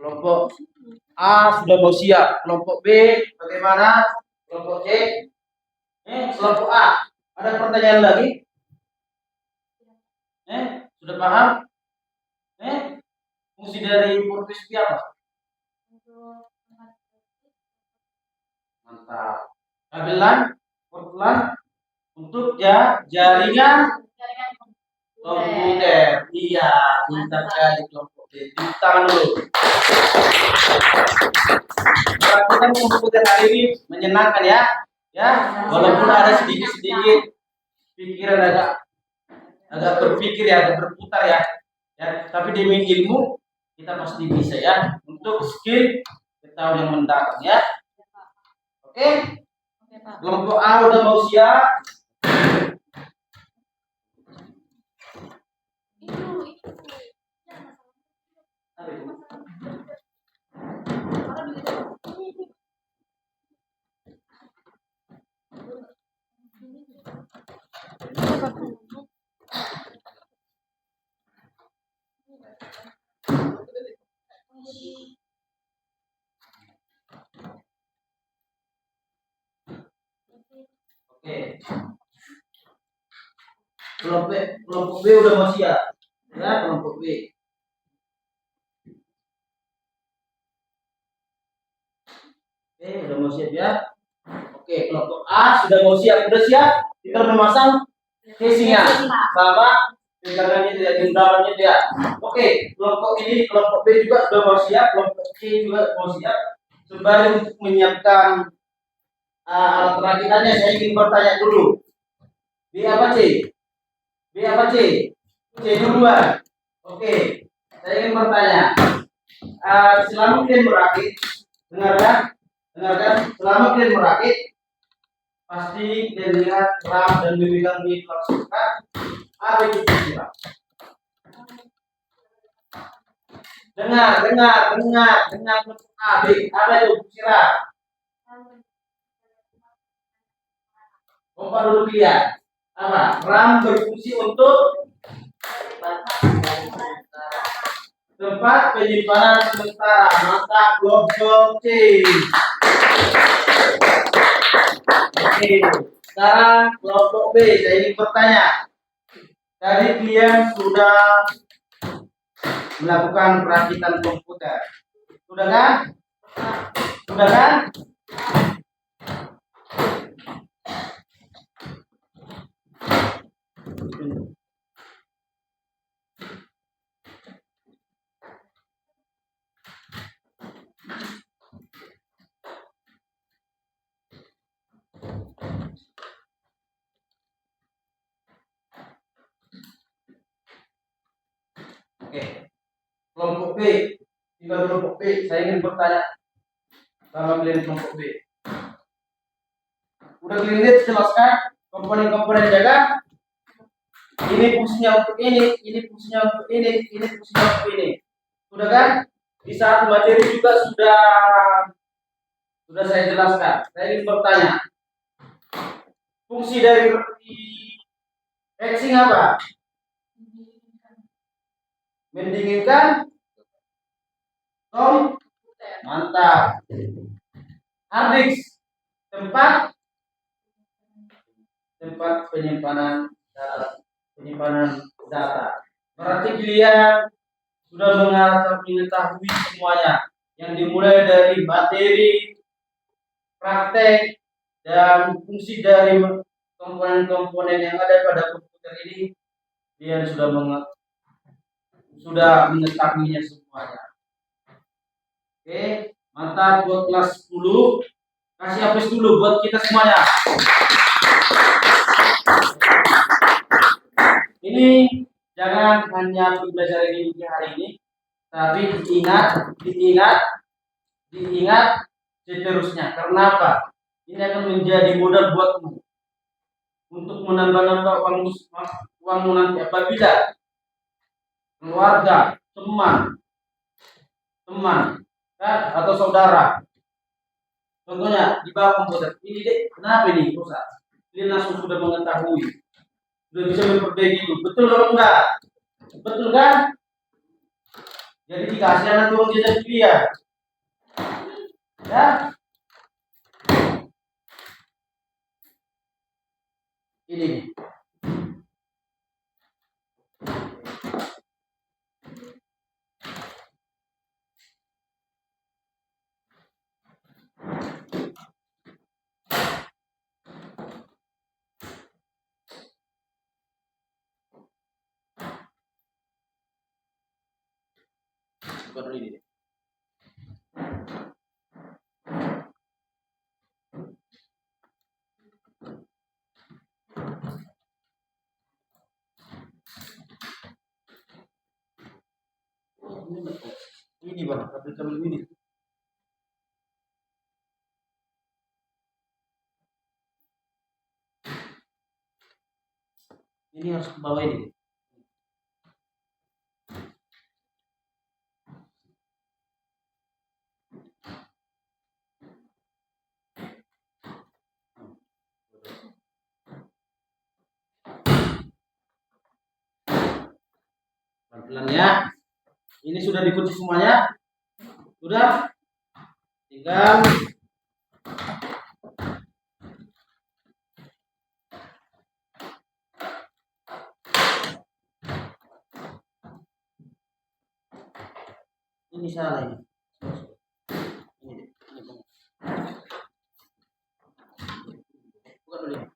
[SPEAKER 1] Kelompok A sudah mau siap. Kelompok B bagaimana? Kelompok C? Kelompok A. Ada pertanyaan lagi? Sudah paham? Fungsi dari portfolio apa? Mantap. Kabelan, portlan untuk jaringan komputer. Iya, pintar sekali kelompok B. Tepuk tangan dulu. Praktikan komputer hari ini menyenangkan ya. Ya, walaupun ada sedikit-sedikit pikiran agak berpikir ya, agak berputar ya. Ya, tapi demi ilmu kita pasti bisa ya untuk skill tahun yang mendatang ya. Oke? Kelompok A udah mau siap. Oke. Kelompok B udah mau siap. Ya, kelompok B. Oke, udah mau siap ya. Oke, kelompok A sudah mau siap. Udah siap? Kita memasang casingnya sama pegangannya dia, jembarannya dia. Oke, kelompok ini, kelompok B juga sudah mau siap. Kelompok C juga mau siap. Sembari untuk menyiapkan alat perakitannya, saya ingin bertanya dulu. B apa C? B apa C? C duluan. Oke, saya ingin bertanya. Selama kalian merakit, dengarkan, selama kalian merakit, pasti kalian lihat ram dan memegang di kelaksukan. Apa itu kira? Dengar untuk A, B. Apa itu kira? Kompak dulu lihat. Apa? RAM berfungsi untuk tempat penyimpanan sementara. Mantap, kelompok C. Oke, sekarang kelompok B. Saya ingin bertanya. Tadi kalian sudah melakukan perakitan komputer. Sudah kan? Sudah kan? Oke, kelompok B, tinggal kelompok B. Saya ingin bertanya sama kalian kelompok B. Udah kalian lihat jelaskan komponen-komponen jaga. Ini fungsinya untuk ini fungsinya untuk ini fungsinya untuk ini. Sudah kan? Di satu materi juga sudah saya jelaskan. Saya ingin bertanya, fungsi dari heatsink apa? Mendinginkan mantap. Hard disk tempat penyimpanan data. Berarti kalian sudah mengetahui semuanya yang dimulai dari materi, praktek, dan fungsi dari komponen-komponen yang ada pada komputer ini. Kalian sudah mengetahuinya semuanya. Oke, mantap buat kelas 10. Kasih aplaus dulu buat kita semuanya. Ini jangan hanya belajar ini di hari ini, tapi diingat seterusnya. Kenapa? Ini akan menjadi modal buatmu untuk menambah-nambah uangmu nanti apabila keluarga, teman kan, atau saudara. Contohnya di bawah komputer ini deh, kenapa ini rusak? Ini langsung sudah mengetahui, sudah bisa memperbaiki itu. Betul atau enggak? Betul kan? Jadi dikasih anak turun jejak dia. Ya. Ini nih. Bukan ini nih. Ini bang, tapi kami ini. Ini harus ke bawah ini. Pelan-pelan ya. Ini sudah dikunci semuanya. Sudah. Tinggal ini salah ini. Ini Bang. Bukan dulu ini.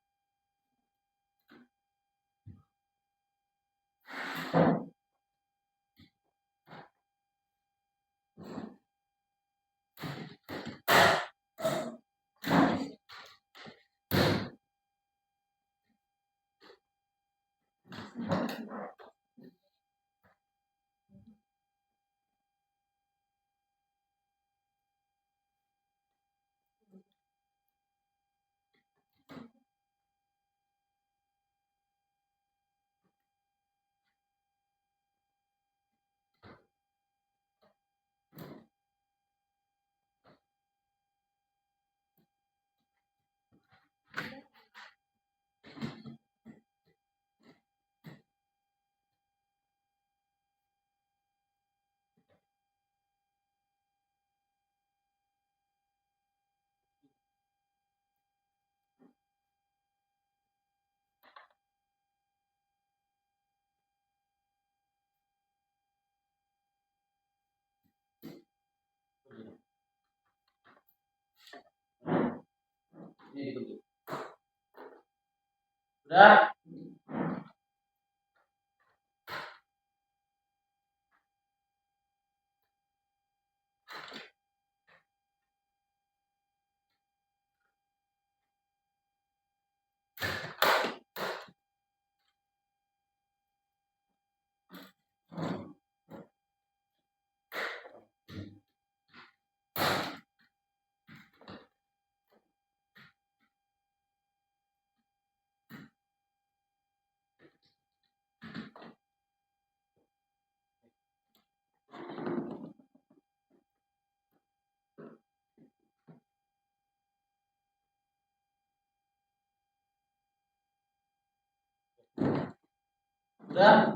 [SPEAKER 1] Ini dikunci. Sudah. Sudah.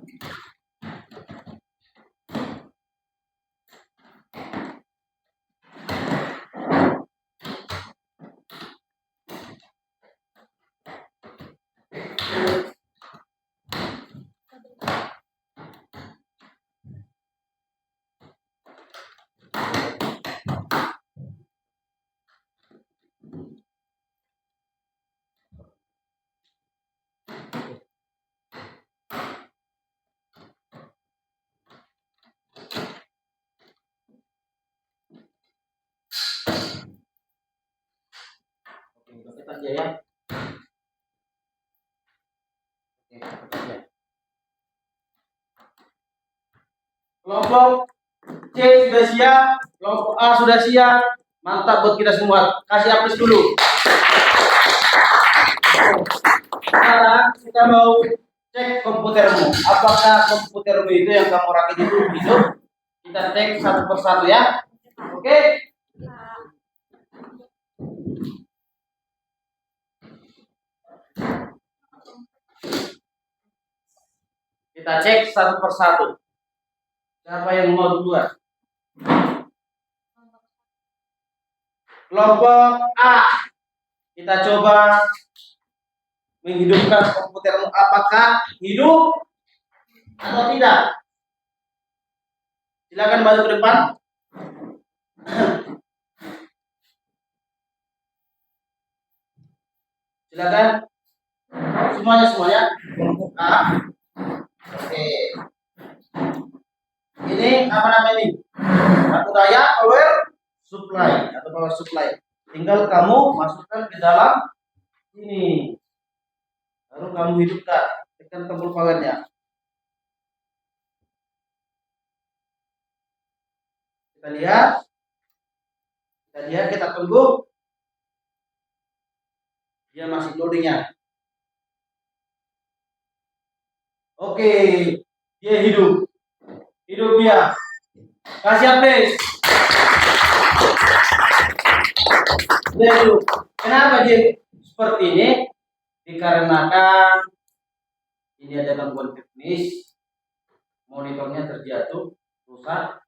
[SPEAKER 1] Oke, udah ketat ya. Oke, ketat ya. Kelompok C sudah siap, kelompok A sudah siap. Mantap buat kita semua. Kasih aplaus dulu. Sekarang kita mau cek komputermu. Apakah komputermu itu yang kamu rakit itu hidup? Kita cek satu persatu ya. Oke? Kita cek satu persatu. Siapa yang mau duluan? Kelompok A. Kita coba menghidupkan komputermu. Apakah hidup atau tidak? Silakan maju ke depan. Silakan. Semuanya. Kelompok A. Oke. Ini apa namanya ini? Satu daya power supply. Tinggal kamu masukkan ke dalam ini. Lalu kamu hidupkan. Tekan tombol powernya. Kita lihat, kita tunggu. Dia masih loadingnya. Oke, dia hidup dia. Kasih please. Dia hidup. Kenapa dia seperti ini? Dikarenakan ini ada gangguan teknis, monitornya terjatuh, rusak,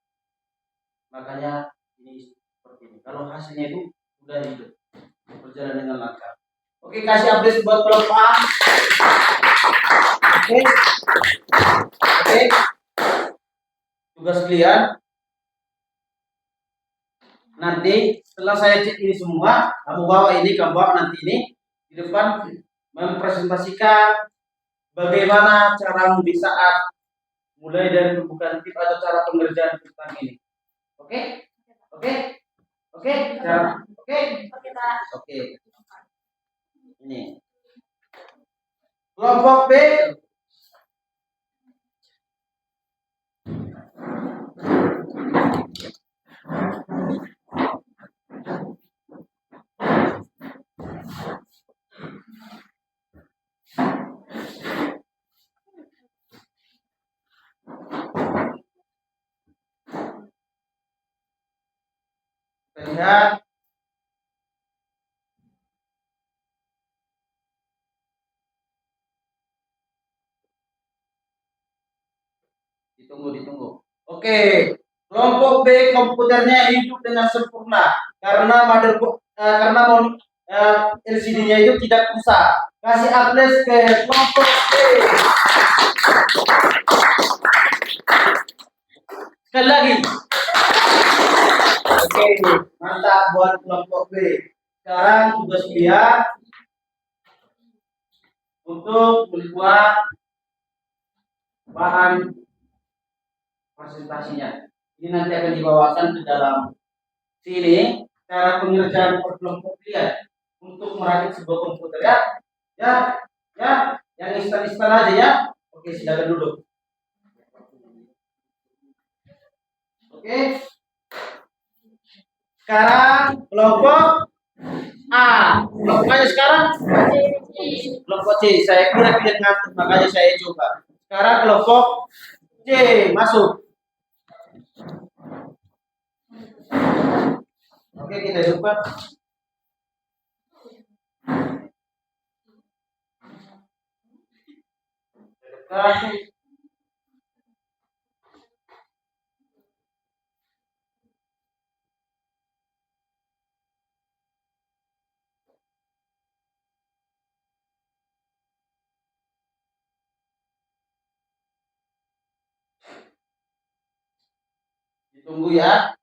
[SPEAKER 1] makanya ini seperti ini. Kalau hasilnya itu sudah hidup, berjalan dengan lancar. Oke, kasih update buat kelompok A. Oke. Tugas kalian nanti setelah saya cek ini semua, kamu bawa nanti ini di depan mempresentasikan bagaimana cara di saat mulai dari pembukaan tip atau cara pengerjaan tentang ini. Oke? Oke. Ini. Kelompok B. Lihat. Ditunggu. Oke. Kelompok B komputernya hidup dengan sempurna karena LCD-nya itu tidak rusak. Kasih aplaus ke kelompok B. Sekali lagi. Oke, mantap buat kelompok B. Sekarang tugas dia untuk membuat bahan presentasinya. Ini nanti akan dibawakan ke dalam sini. Cara pengerjaan per kelompok kalian untuk merakit sebuah komputer ya, yang instan aja ya. Oke, silakan duduk. Oke. Sekarang kelompok A. Kelompoknya sekarang kelompok C. Saya kira ngantuk, makanya saya coba. Sekarang kelompok C masuk. Oke, kita coba. Ditunggu ya.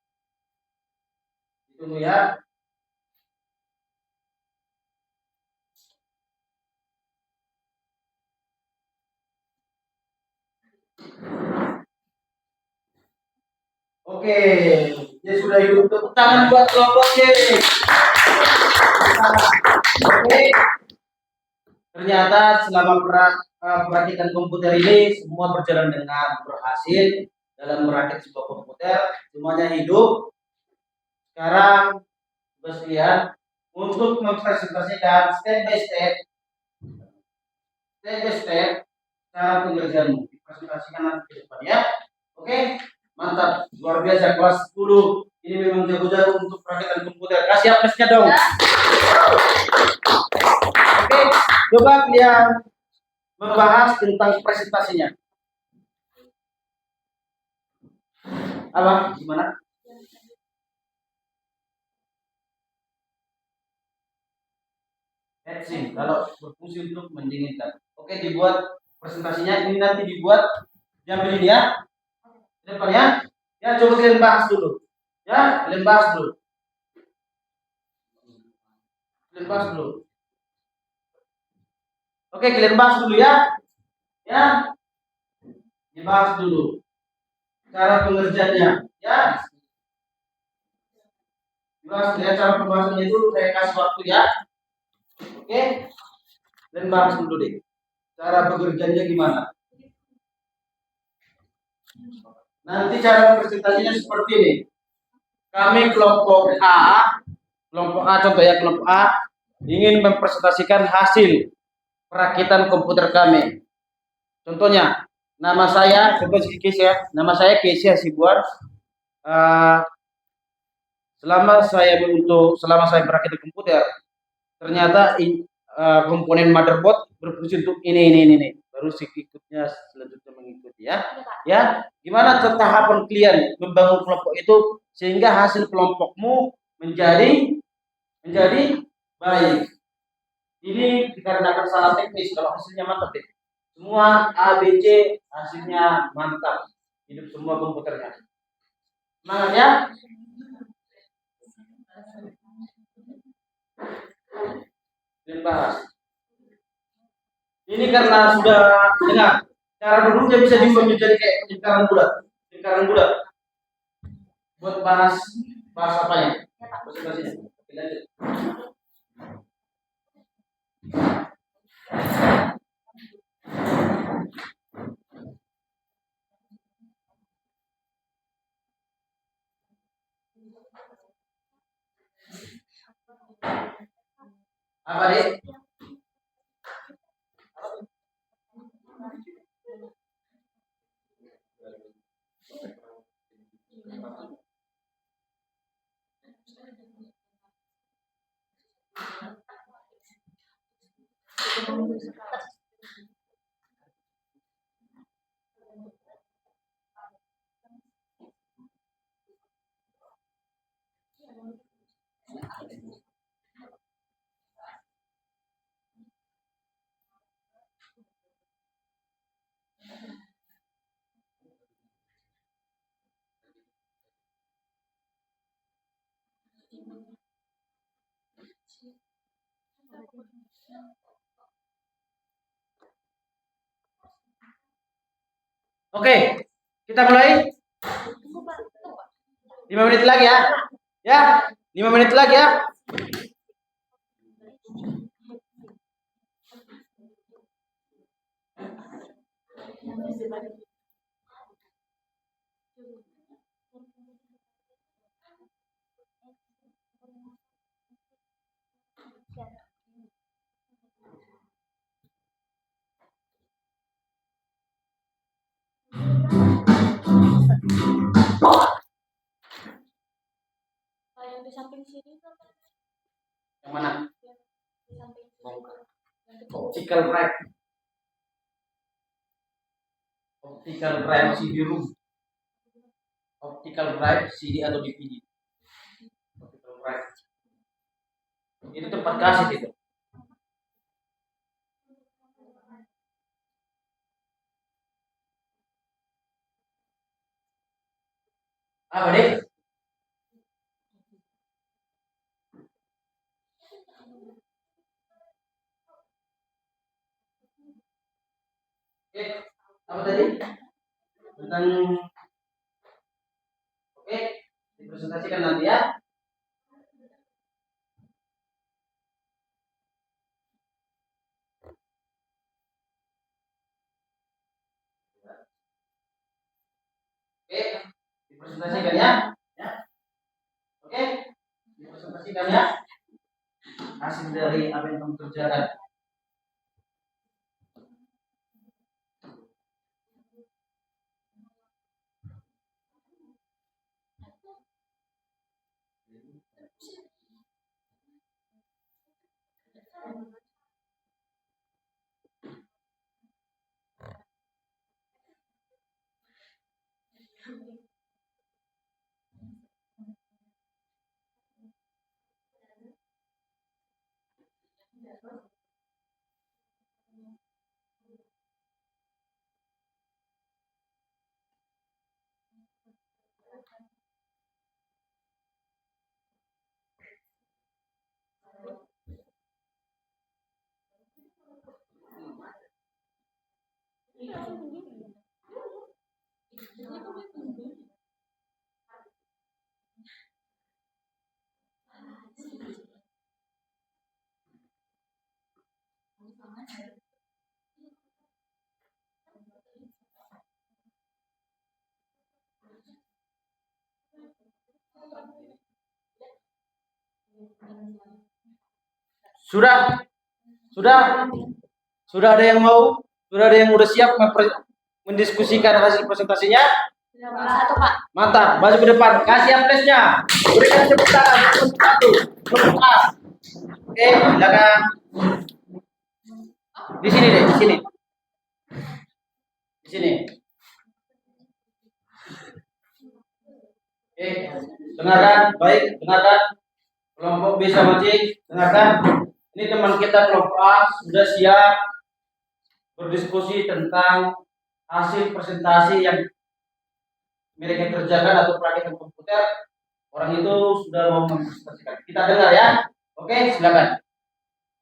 [SPEAKER 1] Oke, dia sudah hidup. Tepuk tangan buat kelompok C. Oke. Ternyata selama perakhiran komputer ini semua berjalan dengan berhasil dalam merakit sebuah komputer, semuanya hidup. Sekarang tugas kalian untuk mempresentasikan step by step cara pengerjaanmu. Presentasikan nanti ke depan ya. Oke, mantap, luar biasa kelas 10. Ini memang jago-jago untuk perakitan komputer. Kasih aplausnya dong. Oke, coba kalian membahas tentang presentasinya. Apa? Gimana? Heatsink kalau berfungsi untuk mendinginkan. Oke, dibuat presentasinya ini nanti dibuat diambil ini ya. Depan ya. Ya, coba kalian bahas dulu. Ya, kalian bahas dulu. Kalian bahas dulu. Oke, kalian bahas dulu ya. Ya, dibahas dulu cara pengerjaannya. Ya, dibahas ya cara pembahasannya dulu. Saya kasih waktu ya. Oke, dan bahas dulu deh. Cara bekerjanya gimana? Nanti cara presentasinya seperti ini. Kami kelompok A contoh ya, kelompok A ingin mempresentasikan hasil perakitan komputer kami. Contohnya, nama saya, contoh Casey ya, nama saya Casey Hasibuan. Selama saya merakit komputer, ternyata komponen motherboard berfungsi untuk ini. Baru selanjutnya mengikuti ya. Ya, gimana tahapan kalian membangun kelompok itu sehingga hasil kelompokmu menjadi baik. Ini dikarenakan salah teknis, kalau hasilnya mantap deh. Semua A, B, C hasilnya mantap. Hidup semua komputernya. Semangat ya. Dan bahas. Ini karena sudah dengar cara duduknya bisa diubah menjadi kayak lingkaran bulat. Buat bahas apa ya? Presentasinya. Apa deh? Oke, kita mulai. 5 menit lagi ya. Ya, 5 menit lagi ya.
[SPEAKER 3] Yang di samping sini itu apa?
[SPEAKER 1] Yang mana?
[SPEAKER 3] Di samping
[SPEAKER 1] Optical drive. Optical drive CD room. Optical drive CD atau DVD. Optical drive. Itu tempat kaset itu. Apa deh? Oke, apa tadi? Tentang oke, dipresentasikan nanti ya. Oke, dipresentasikan ya. Ya. Oke, dipresentasikan ya. Hasil dari apa yang kamu kerjakan. Sudah? Sudah? Sudah ada yang mau? Sudah ada yang udah siap mendiskusikan hasil presentasinya?
[SPEAKER 3] Sudah Pak. Satu Pak.
[SPEAKER 1] Mantap, maju ke depan. Kasih amplesnya. Berikan tepuk tangan. Satu, dua, oke, silakan. Di sini deh, di sini. Di sini. Oke, dengarkan, baik, dengarkan. Kelompok B sama C, dengarkan. Ini teman kita kelompok A sudah siap berdiskusi tentang hasil presentasi yang mereka kerjakan atau praktek komputer. Orang itu sudah mau mempresentasikan. Kita dengar ya. Oke, silakan.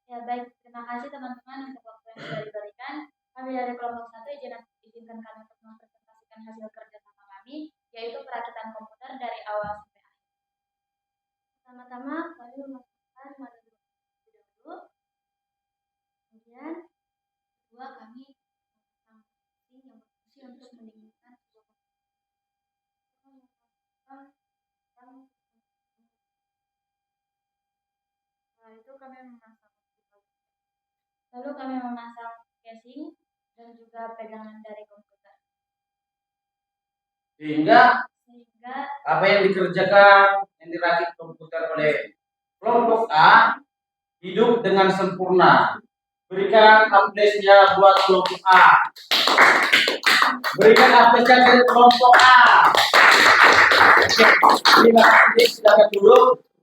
[SPEAKER 3] Ya baik, terima kasih teman-teman untuk waktu yang sudah diberikan. Kami dari kelompok 1 izinkan kami untuk mempresentasikan hasil kerja sama kami, yaitu perakitan komputer dari awal sampai akhir. Pertama-tama kami memasukkan materi terlebih dahulu. Kemudian kedua kami memasukkan yang berfungsi untuk mendinginkan sebuah komputer. Setelah itu kami memasang casing dan juga pegangan dari komputer.
[SPEAKER 1] Sehingga apa yang dikerjakan, yang dirakit komputer oleh kelompok A hidup dengan sempurna. Berikan aplausnya buat kelompok A. Berikan aplausnya ke kelompok A. Terima kasih, silakan dulu.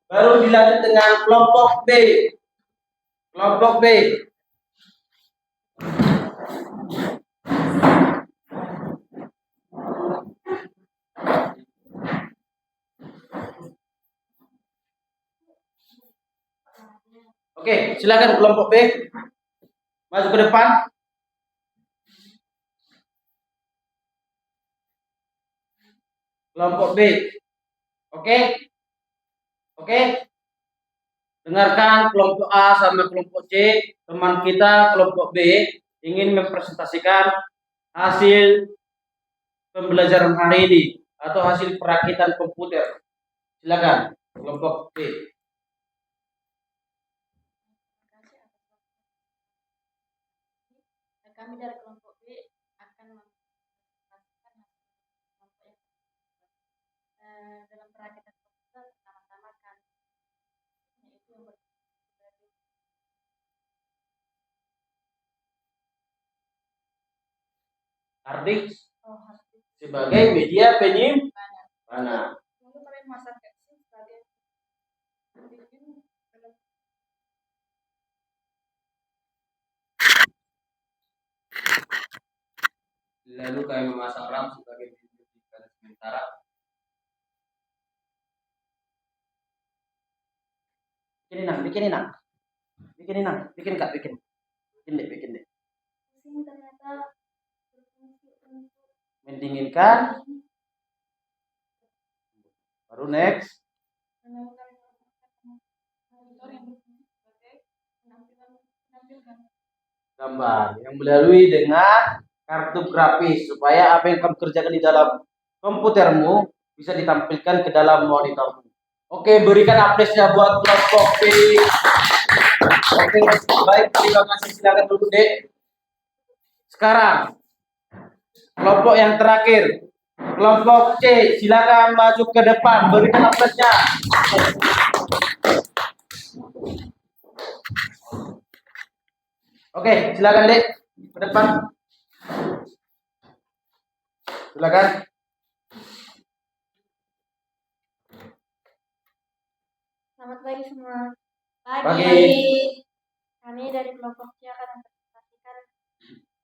[SPEAKER 1] Baru dilanjut dengan kelompok B. Kelompok B. Oke, silakan kelompok B. Maju ke depan. Kelompok B. Oke. Oke. Dengarkan kelompok A sama kelompok C. Teman kita kelompok B ingin mempresentasikan hasil pembelajaran hari ini atau hasil perakitan komputer. Silakan kelompok B.
[SPEAKER 3] Kami dari kelompok B akan mempresentasikan kelompok dalam perakitan komputer. Pertama-tama kan yaitu yang
[SPEAKER 1] Hardik sebagai media penyimpanan.
[SPEAKER 3] Lalu kami memasang casing sebagai
[SPEAKER 2] Lalu kami memasang RAM sebagai bintang sementara.
[SPEAKER 1] Bikin deh.
[SPEAKER 3] ternyata berfungsi untuk
[SPEAKER 1] Mendinginkan. Baru next. Gambar yang melalui dengan kartu grafis supaya apa yang kamu kerjakan di dalam komputermu bisa ditampilkan ke dalam monitormu. Oke, berikan aplausnya buat kelompok B. Oke, baik, terima kasih. Silakan duduk, Dek. Sekarang kelompok yang terakhir, kelompok C, silakan maju ke depan, berikan aplausnya. Oke, silakan Dek, ke depan. Silakan.
[SPEAKER 3] Selamat pagi semua.
[SPEAKER 1] Pagi.
[SPEAKER 4] Kami dari kelompok C akan mempresentasikan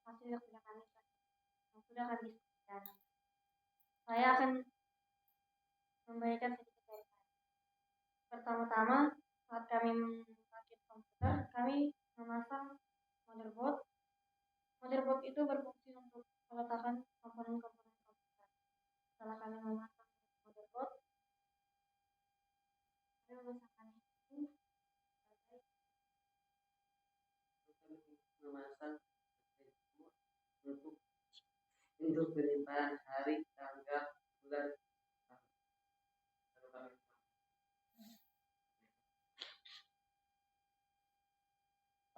[SPEAKER 4] hasil kerja kami yang sudah kami diskusikan. Saya akan membagikan sedikit dari kami. Pertama-tama, saat kami merakit komputer, kami memasang motherboard. Motherboard itu berfungsi untuk meletakkan komponen-komponen komputer. Setelah kami memasang motherboard, kami memasangkan itu
[SPEAKER 1] Memasang untuk penyimpanan hari, tanggal, bulan.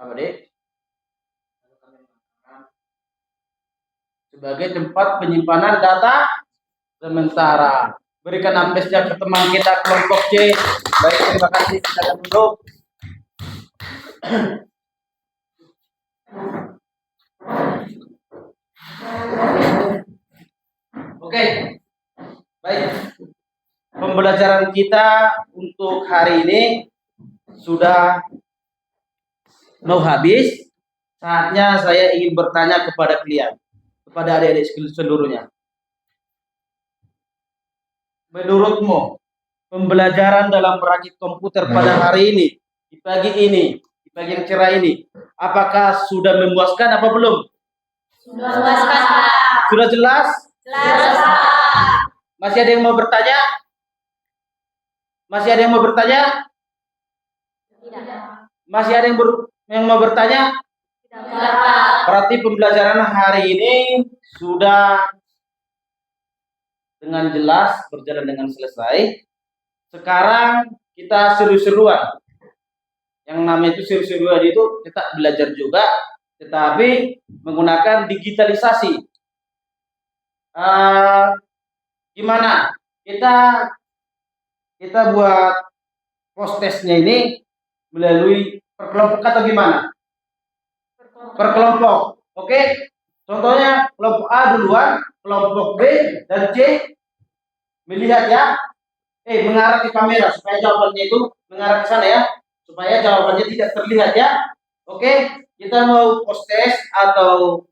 [SPEAKER 1] Apa dek? Sebagai tempat penyimpanan data sementara. Berikan amplesnya ke teman kita kelompok C. Baik, terima kasih. Silakan duduk. Oke, baik. Pembelajaran kita untuk hari ini sudah mau habis. Saatnya saya ingin bertanya kepada kalian, kepada adik-adik seluruhnya. Menurutmu, pembelajaran dalam merakit komputer pada hari ini, di pagi yang cerah ini, apakah sudah memuaskan apa belum?
[SPEAKER 3] Sudah memuaskan, Pak.
[SPEAKER 1] Sudah jelas?
[SPEAKER 3] Jelas, Pak.
[SPEAKER 1] Masih ada yang mau bertanya? Masih ada yang mau bertanya?
[SPEAKER 4] tidak.
[SPEAKER 1] Masih ada yang mau bertanya?
[SPEAKER 3] Tidak, Pak.
[SPEAKER 1] Berarti pembelajaran hari ini sudah dengan jelas berjalan dengan selesai. Sekarang kita seru-seruan. Yang namanya itu seru-seruan itu kita belajar juga, tetapi menggunakan digitalisasi. Gimana? Kita buat post-testnya ini melalui per kelompok atau gimana? Per kelompok. Oke? Contohnya kelompok A duluan, kelompok B dan C melihat ya. Mengarah ke kamera supaya jawabannya itu mengarah ke sana ya. Supaya jawabannya tidak terlihat ya. Oke? Kita mau post-test atau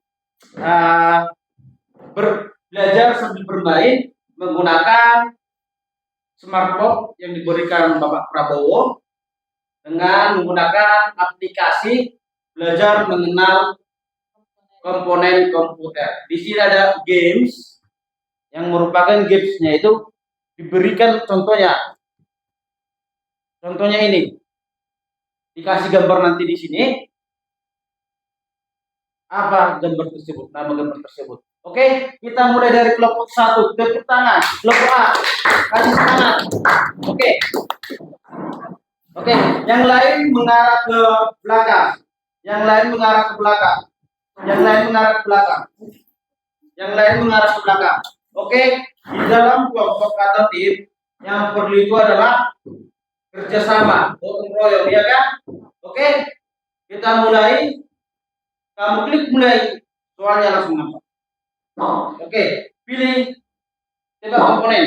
[SPEAKER 1] belajar sambil bermain menggunakan smartphone yang diberikan Bapak Prabowo dengan menggunakan aplikasi belajar mengenal komponen komputer. Di sini ada games yang merupakan gamesnya itu diberikan contohnya. Contohnya ini. Dikasih gambar nanti di sini. Apa gambar tersebut? Nama gambar tersebut. Oke, kita mulai dari kelompok 1. Tepuk tangan. Kelompok A. Kasih semangat. Oke, yang lain mengarah ke belakang. Yang lain mengarah ke belakang. Yang lain mengarah ke belakang. Yang lain mengarah ke belakang. Oke, di dalam kelompok atau tim yang perlu itu adalah kerjasama, gotong royong, ya kan? Oke, kita mulai. Kamu klik mulai, soalnya langsung nampak. Oke, pilih tebak komponen.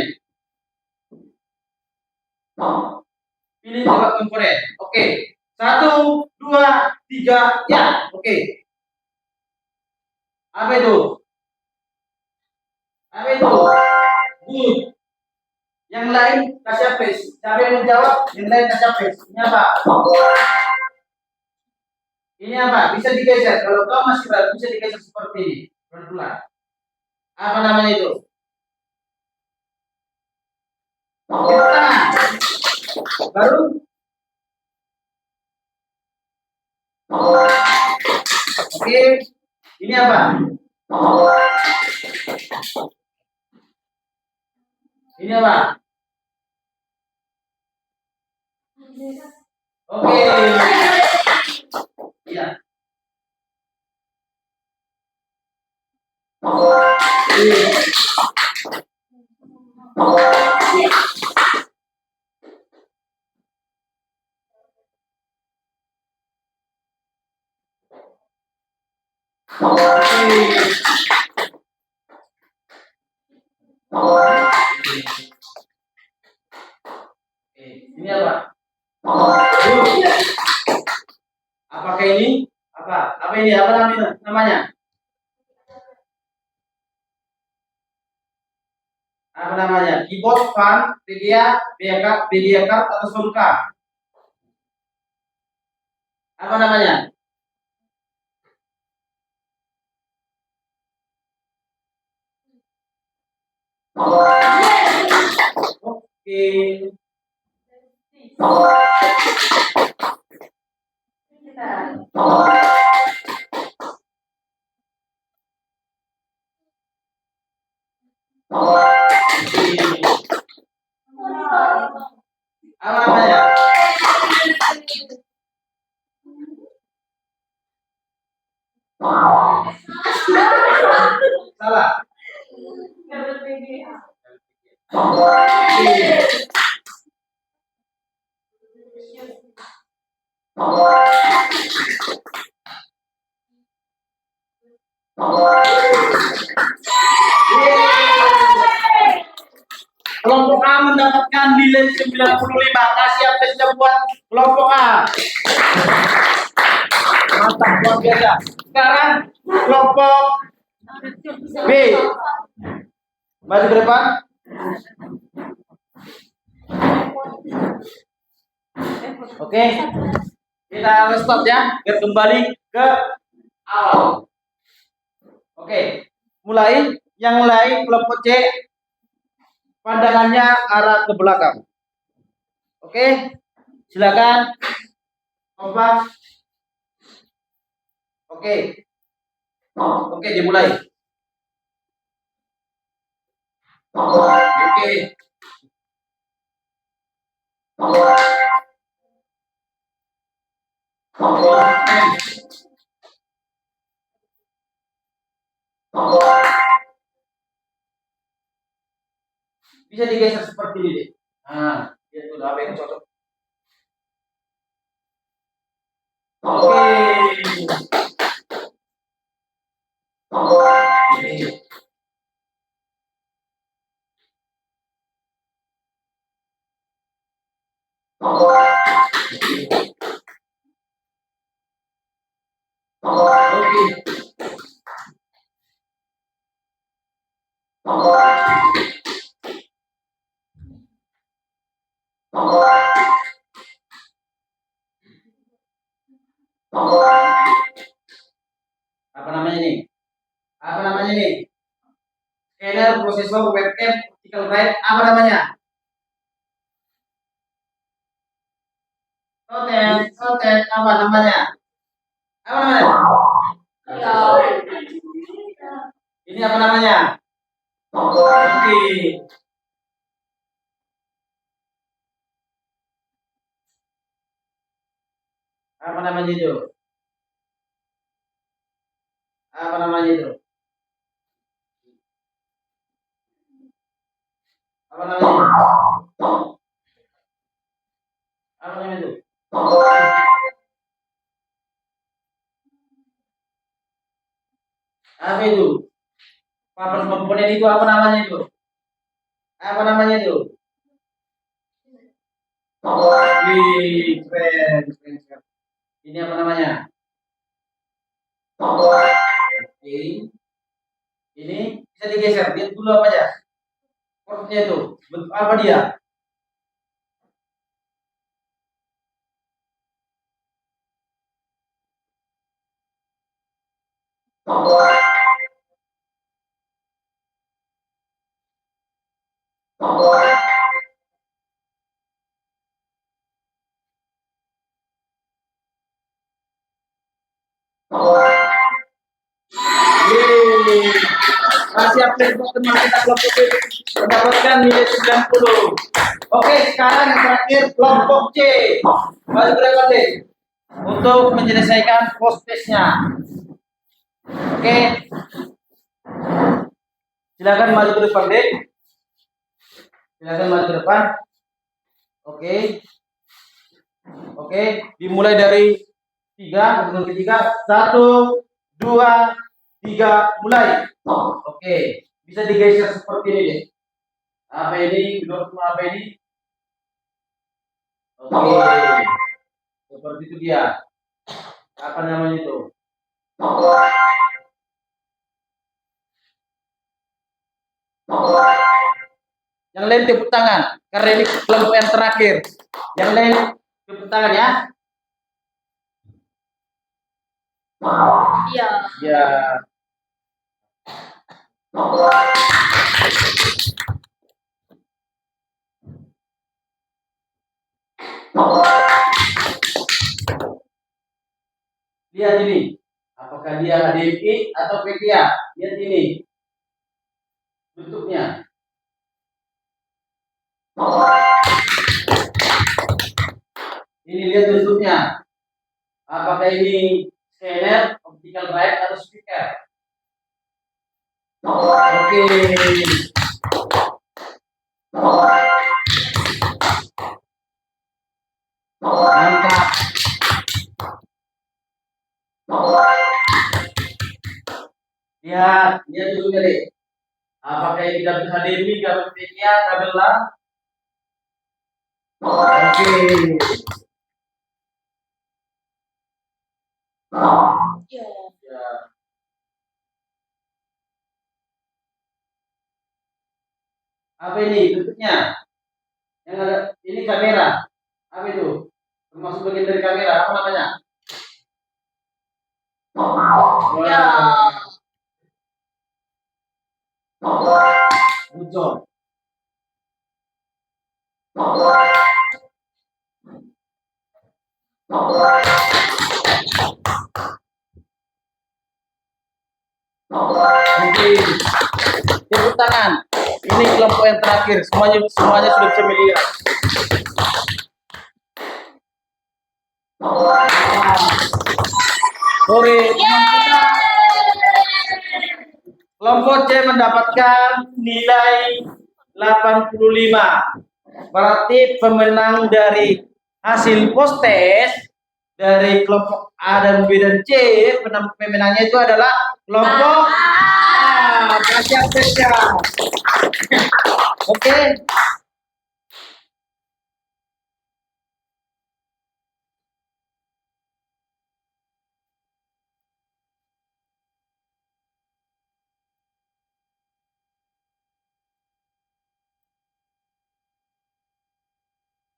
[SPEAKER 1] Pilih tebak komponen. Oke, 1, 2, 3, ya. Oke. Apa itu? Apa itu? Good. Yang lain kasih face. Siapa yang menjawab? Yang lain kasih face. Ini apa? Ini apa? Bisa digeser. Kalau kau masih ragu, bisa digeser seperti ini. Pelan-pelan. Apa namanya itu? Tangan. Baru. Oke. Ini apa? Ini apa? Oke. Iya. Ini apa? Apakah ini? Apa ini? Apa namanya? Apa namanya? Keyboard, fan, media card atau sound card? Apa namanya? Oke. Apa namanya? Salah. Kelompok A mendapatkan nilai 95. Kasih aplausnya buat kelompok A. Mantap, luar biasa. Sekarang kelompok B. Maju ke depan. Oke. Kita stop ya, biar kembali ke awal. Oke. Mulai. Yang lain kelompok C pandangannya arah ke belakang. Oke. Silakan. Kompak. Oke. Oke, dimulai. Oke. Bisa digeser seperti ini. Nah, itu udah apa yang cocok. Oke. Apa namanya nih? Apa namanya nih? Scanner, prosesor, webcam, optical drive, apa namanya? Sotet, apa namanya? Apa namanya? Ini apa namanya? Oke. Apa namanya itu? Apa namanya itu? Apa namanya? Apa namanya itu? Apa itu? Papan komponen itu apa namanya itu? Apa namanya itu? Wih, keren, keren, keren. Ini apa namanya? Oke. Ini bisa digeser. Lihat dulu apa aja. Portnya itu. Bentuk apa dia? Yeay. Masih update buat teman kita kelompok B mendapatkan nilai 90. Oke, sekarang yang terakhir kelompok C. Maju ke depan deh. Untuk menyelesaikan post testnya. Oke. Silakan maju ke depan deh. Silakan maju ke depan. Oke. Oke, dimulai dari 3, hitungan ketiga. 1, 2, 3, mulai. Oke, bisa digeser seperti ini deh. Apa ini? Menurutmu apa ini? Oke, seperti itu dia. Apa namanya itu? Yang lain tepuk tangan karena ini kelompok yang terakhir. Yang lain tepuk tangan ya.
[SPEAKER 3] Iya.
[SPEAKER 1] Ya. Lihat ini. Apakah dia HDMI atau PTA? Lihat ini. Bentuknya. Ini lihat bentuknya. Apakah ini scanner, optical drive atau speaker? Oke. Mantap. Lihat dulu deh. Apakah ini kabel HDMI, kabel PTA, kabel LAN? Oke.
[SPEAKER 3] Iya.
[SPEAKER 1] Ya. Apa ini bentuknya? Yang ada ini kamera. Apa itu? Termasuk bagian dari kamera. Apa namanya?
[SPEAKER 3] Ya.
[SPEAKER 1] Good job. Oke. Tepuk tangan. Ini kelompok yang terakhir. Semuanya sudah bisa melihat. Sore. Kelompok C mendapatkan nilai 85. Berarti pemenang dari hasil post test dari kelompok A dan B dan C, pemenangnya itu adalah kelompok A. Kasih spesial. Oke.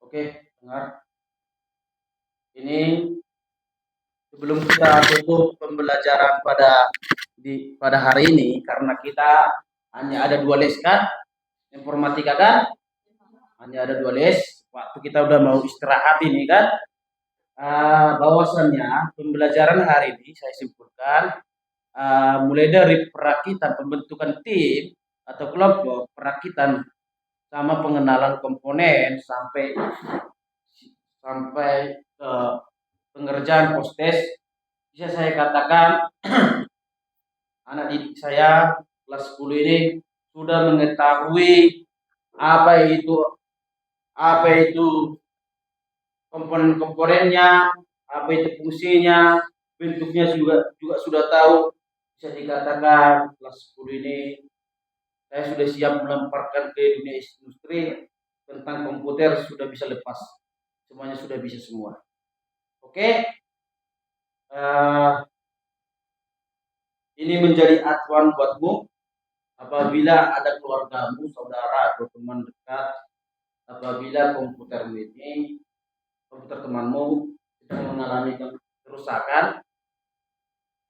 [SPEAKER 1] Oke, dengar. Ini sebelum kita tutup pembelajaran pada hari ini, karena kita hanya ada 2 les kan, informatika kan, hanya ada 2 les. Waktu kita udah mau istirahat ini kan, bahwasannya pembelajaran hari ini saya simpulkan mulai dari perakitan pembentukan tim atau kelompok, perakitan sama pengenalan komponen sampai ke pengerjaan post test, bisa saya katakan anak didik saya kelas 10 ini sudah mengetahui apa itu komponen-komponennya, apa itu fungsinya, bentuknya juga sudah tahu. Bisa dikatakan kelas 10 ini saya sudah siap melemparkan ke dunia industri. Tentang komputer sudah bisa lepas, semuanya sudah bisa semua. Oke. Ini menjadi acuan buatmu apabila ada keluargamu, saudara atau teman dekat, apabila komputer temanmu sedang mengalami kerusakan,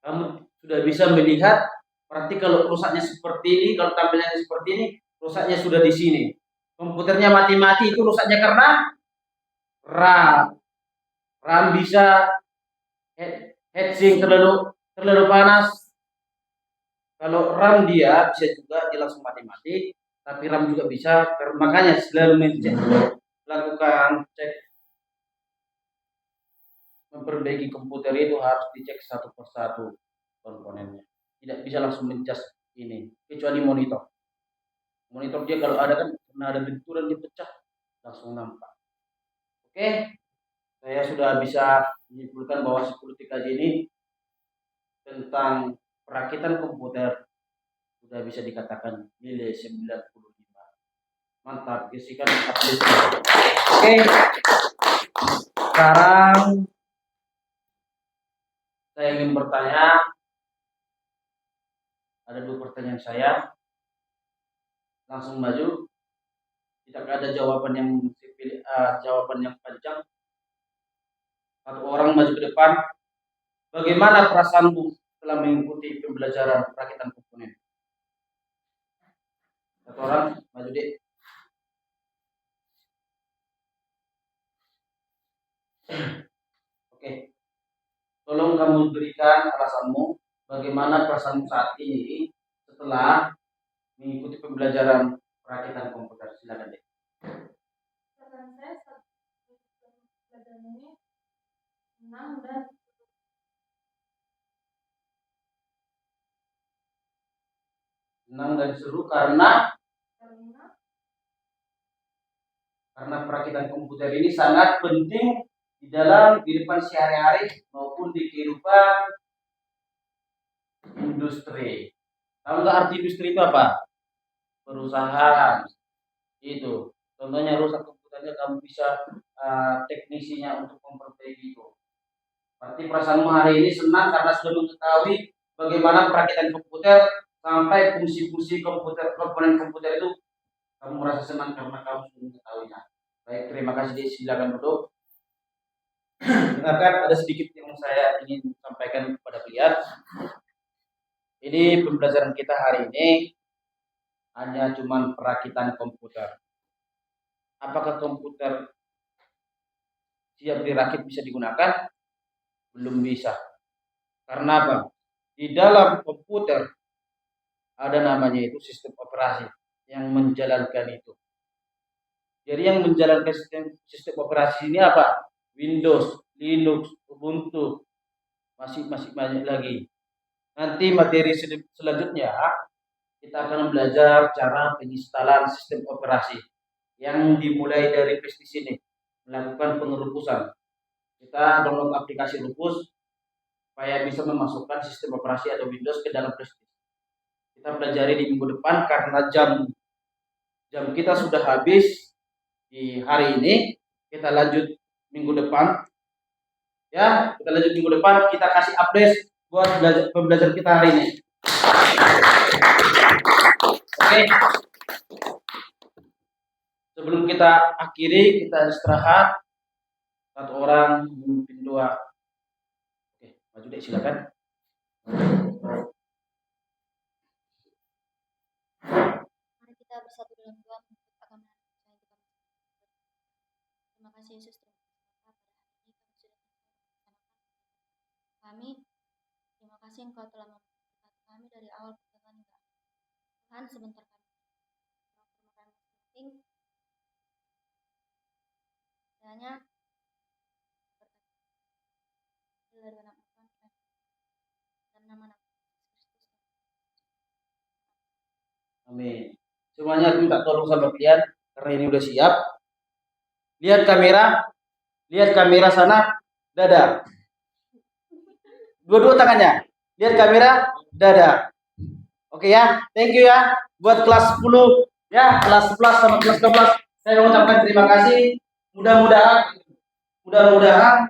[SPEAKER 1] kamu sudah bisa melihat. Berarti kalau rusaknya seperti ini, kalau tampilannya seperti ini, rusaknya sudah di sini. Komputernya mati-mati, itu rusaknya karena RAM. RAM bisa heatsink terlalu panas. Kalau RAM dia bisa juga langsung mati-mati, tapi RAM juga bisa. Makanya selalu lakukan cek, memperbaiki komputer itu harus dicek satu persatu komponennya. Tidak bisa langsung mencas ini, kecuali monitor. Monitor dia kalau ada kan, karena ada benturan dia pecah, langsung nampak. Oke, saya sudah bisa menyimpulkan bahwa 10 TKJ ini tentang perakitan komputer sudah bisa dikatakan nilai 95. Mantap, gesekan apresiasi. Oke, sekarang Saya ingin bertanya, ada 2 pertanyaan saya, langsung maju. Tidak ada jawaban yang jawaban yang panjang. Satu orang maju ke depan. Bagaimana perasaanmu setelah mengikuti pembelajaran perakitan komponen? Satu orang maju deh. Oke, tolong kamu berikan alasanmu bagaimana perasaanmu saat ini setelah mengikuti pembelajaran perakitan komputer. Silakan deh.
[SPEAKER 4] Perasaan saya saat pelajaran ini senang dan
[SPEAKER 1] seru karena
[SPEAKER 4] karena
[SPEAKER 1] perakitan komputer ini sangat penting di dalam kehidupan sehari-hari maupun di kehidupan industri. Tahu nggak arti industri itu apa? Perusahaan. Itu. Contohnya rusak komputernya, kamu bisa teknisinya untuk memperbaiki itu. Berarti perasaanmu hari ini senang karena sudah mengetahui bagaimana perakitan komputer sampai fungsi-fungsi komputer, komponen komputer itu kamu merasa senang karena kamu sudah mengetahuinya. Baik, terima kasih. Silakan duduk. Dengarkan, ada sedikit yang saya ingin sampaikan kepada kalian. Ini pembelajaran kita hari ini hanya cuma perakitan komputer. Apakah komputer siap dirakit bisa digunakan? Belum bisa. Karena apa? Di dalam komputer ada namanya itu sistem operasi yang menjalankan itu. Jadi yang menjalankan sistem operasi ini apa? Windows, Linux, Ubuntu, masih banyak lagi. Nanti materi selanjutnya kita akan belajar cara penginstalan sistem operasi yang dimulai dari PlayStation sini, melakukan pengerupusan. Kita download aplikasi Rupus supaya bisa memasukkan sistem operasi atau Windows ke dalam PlayStation. Kita pelajari di minggu depan karena jam kita sudah habis di hari ini. Kita lanjut minggu depan. Ya, kita lanjut minggu depan. Kita kasih update buat pembelajaran kita hari ini. Oke. Sebelum kita akhiri, kita istirahat. Satu orang memimpin 2. Oke, maju deh, silakan.
[SPEAKER 3] Mari kita bersatu dalam doa menuntut agama yang kita. Terima kasih Yesus, kami. Terima kasih Engkau telah memberkati kami dari awal perjalanan hingga Tuhan, sebentar kami penting kiranya berkati dari anak Tuhan dan nama Kristus.
[SPEAKER 1] Amin. Semuanya aku minta tolong sama kalian karena ini udah siap. Lihat kamera sana, dada. Dua-dua tangannya. Lihat kamera, dada. Oke ya, thank you ya. Buat kelas 10, ya, kelas 11 sama kelas 12, saya mengucapkan terima kasih. Mudah-mudahan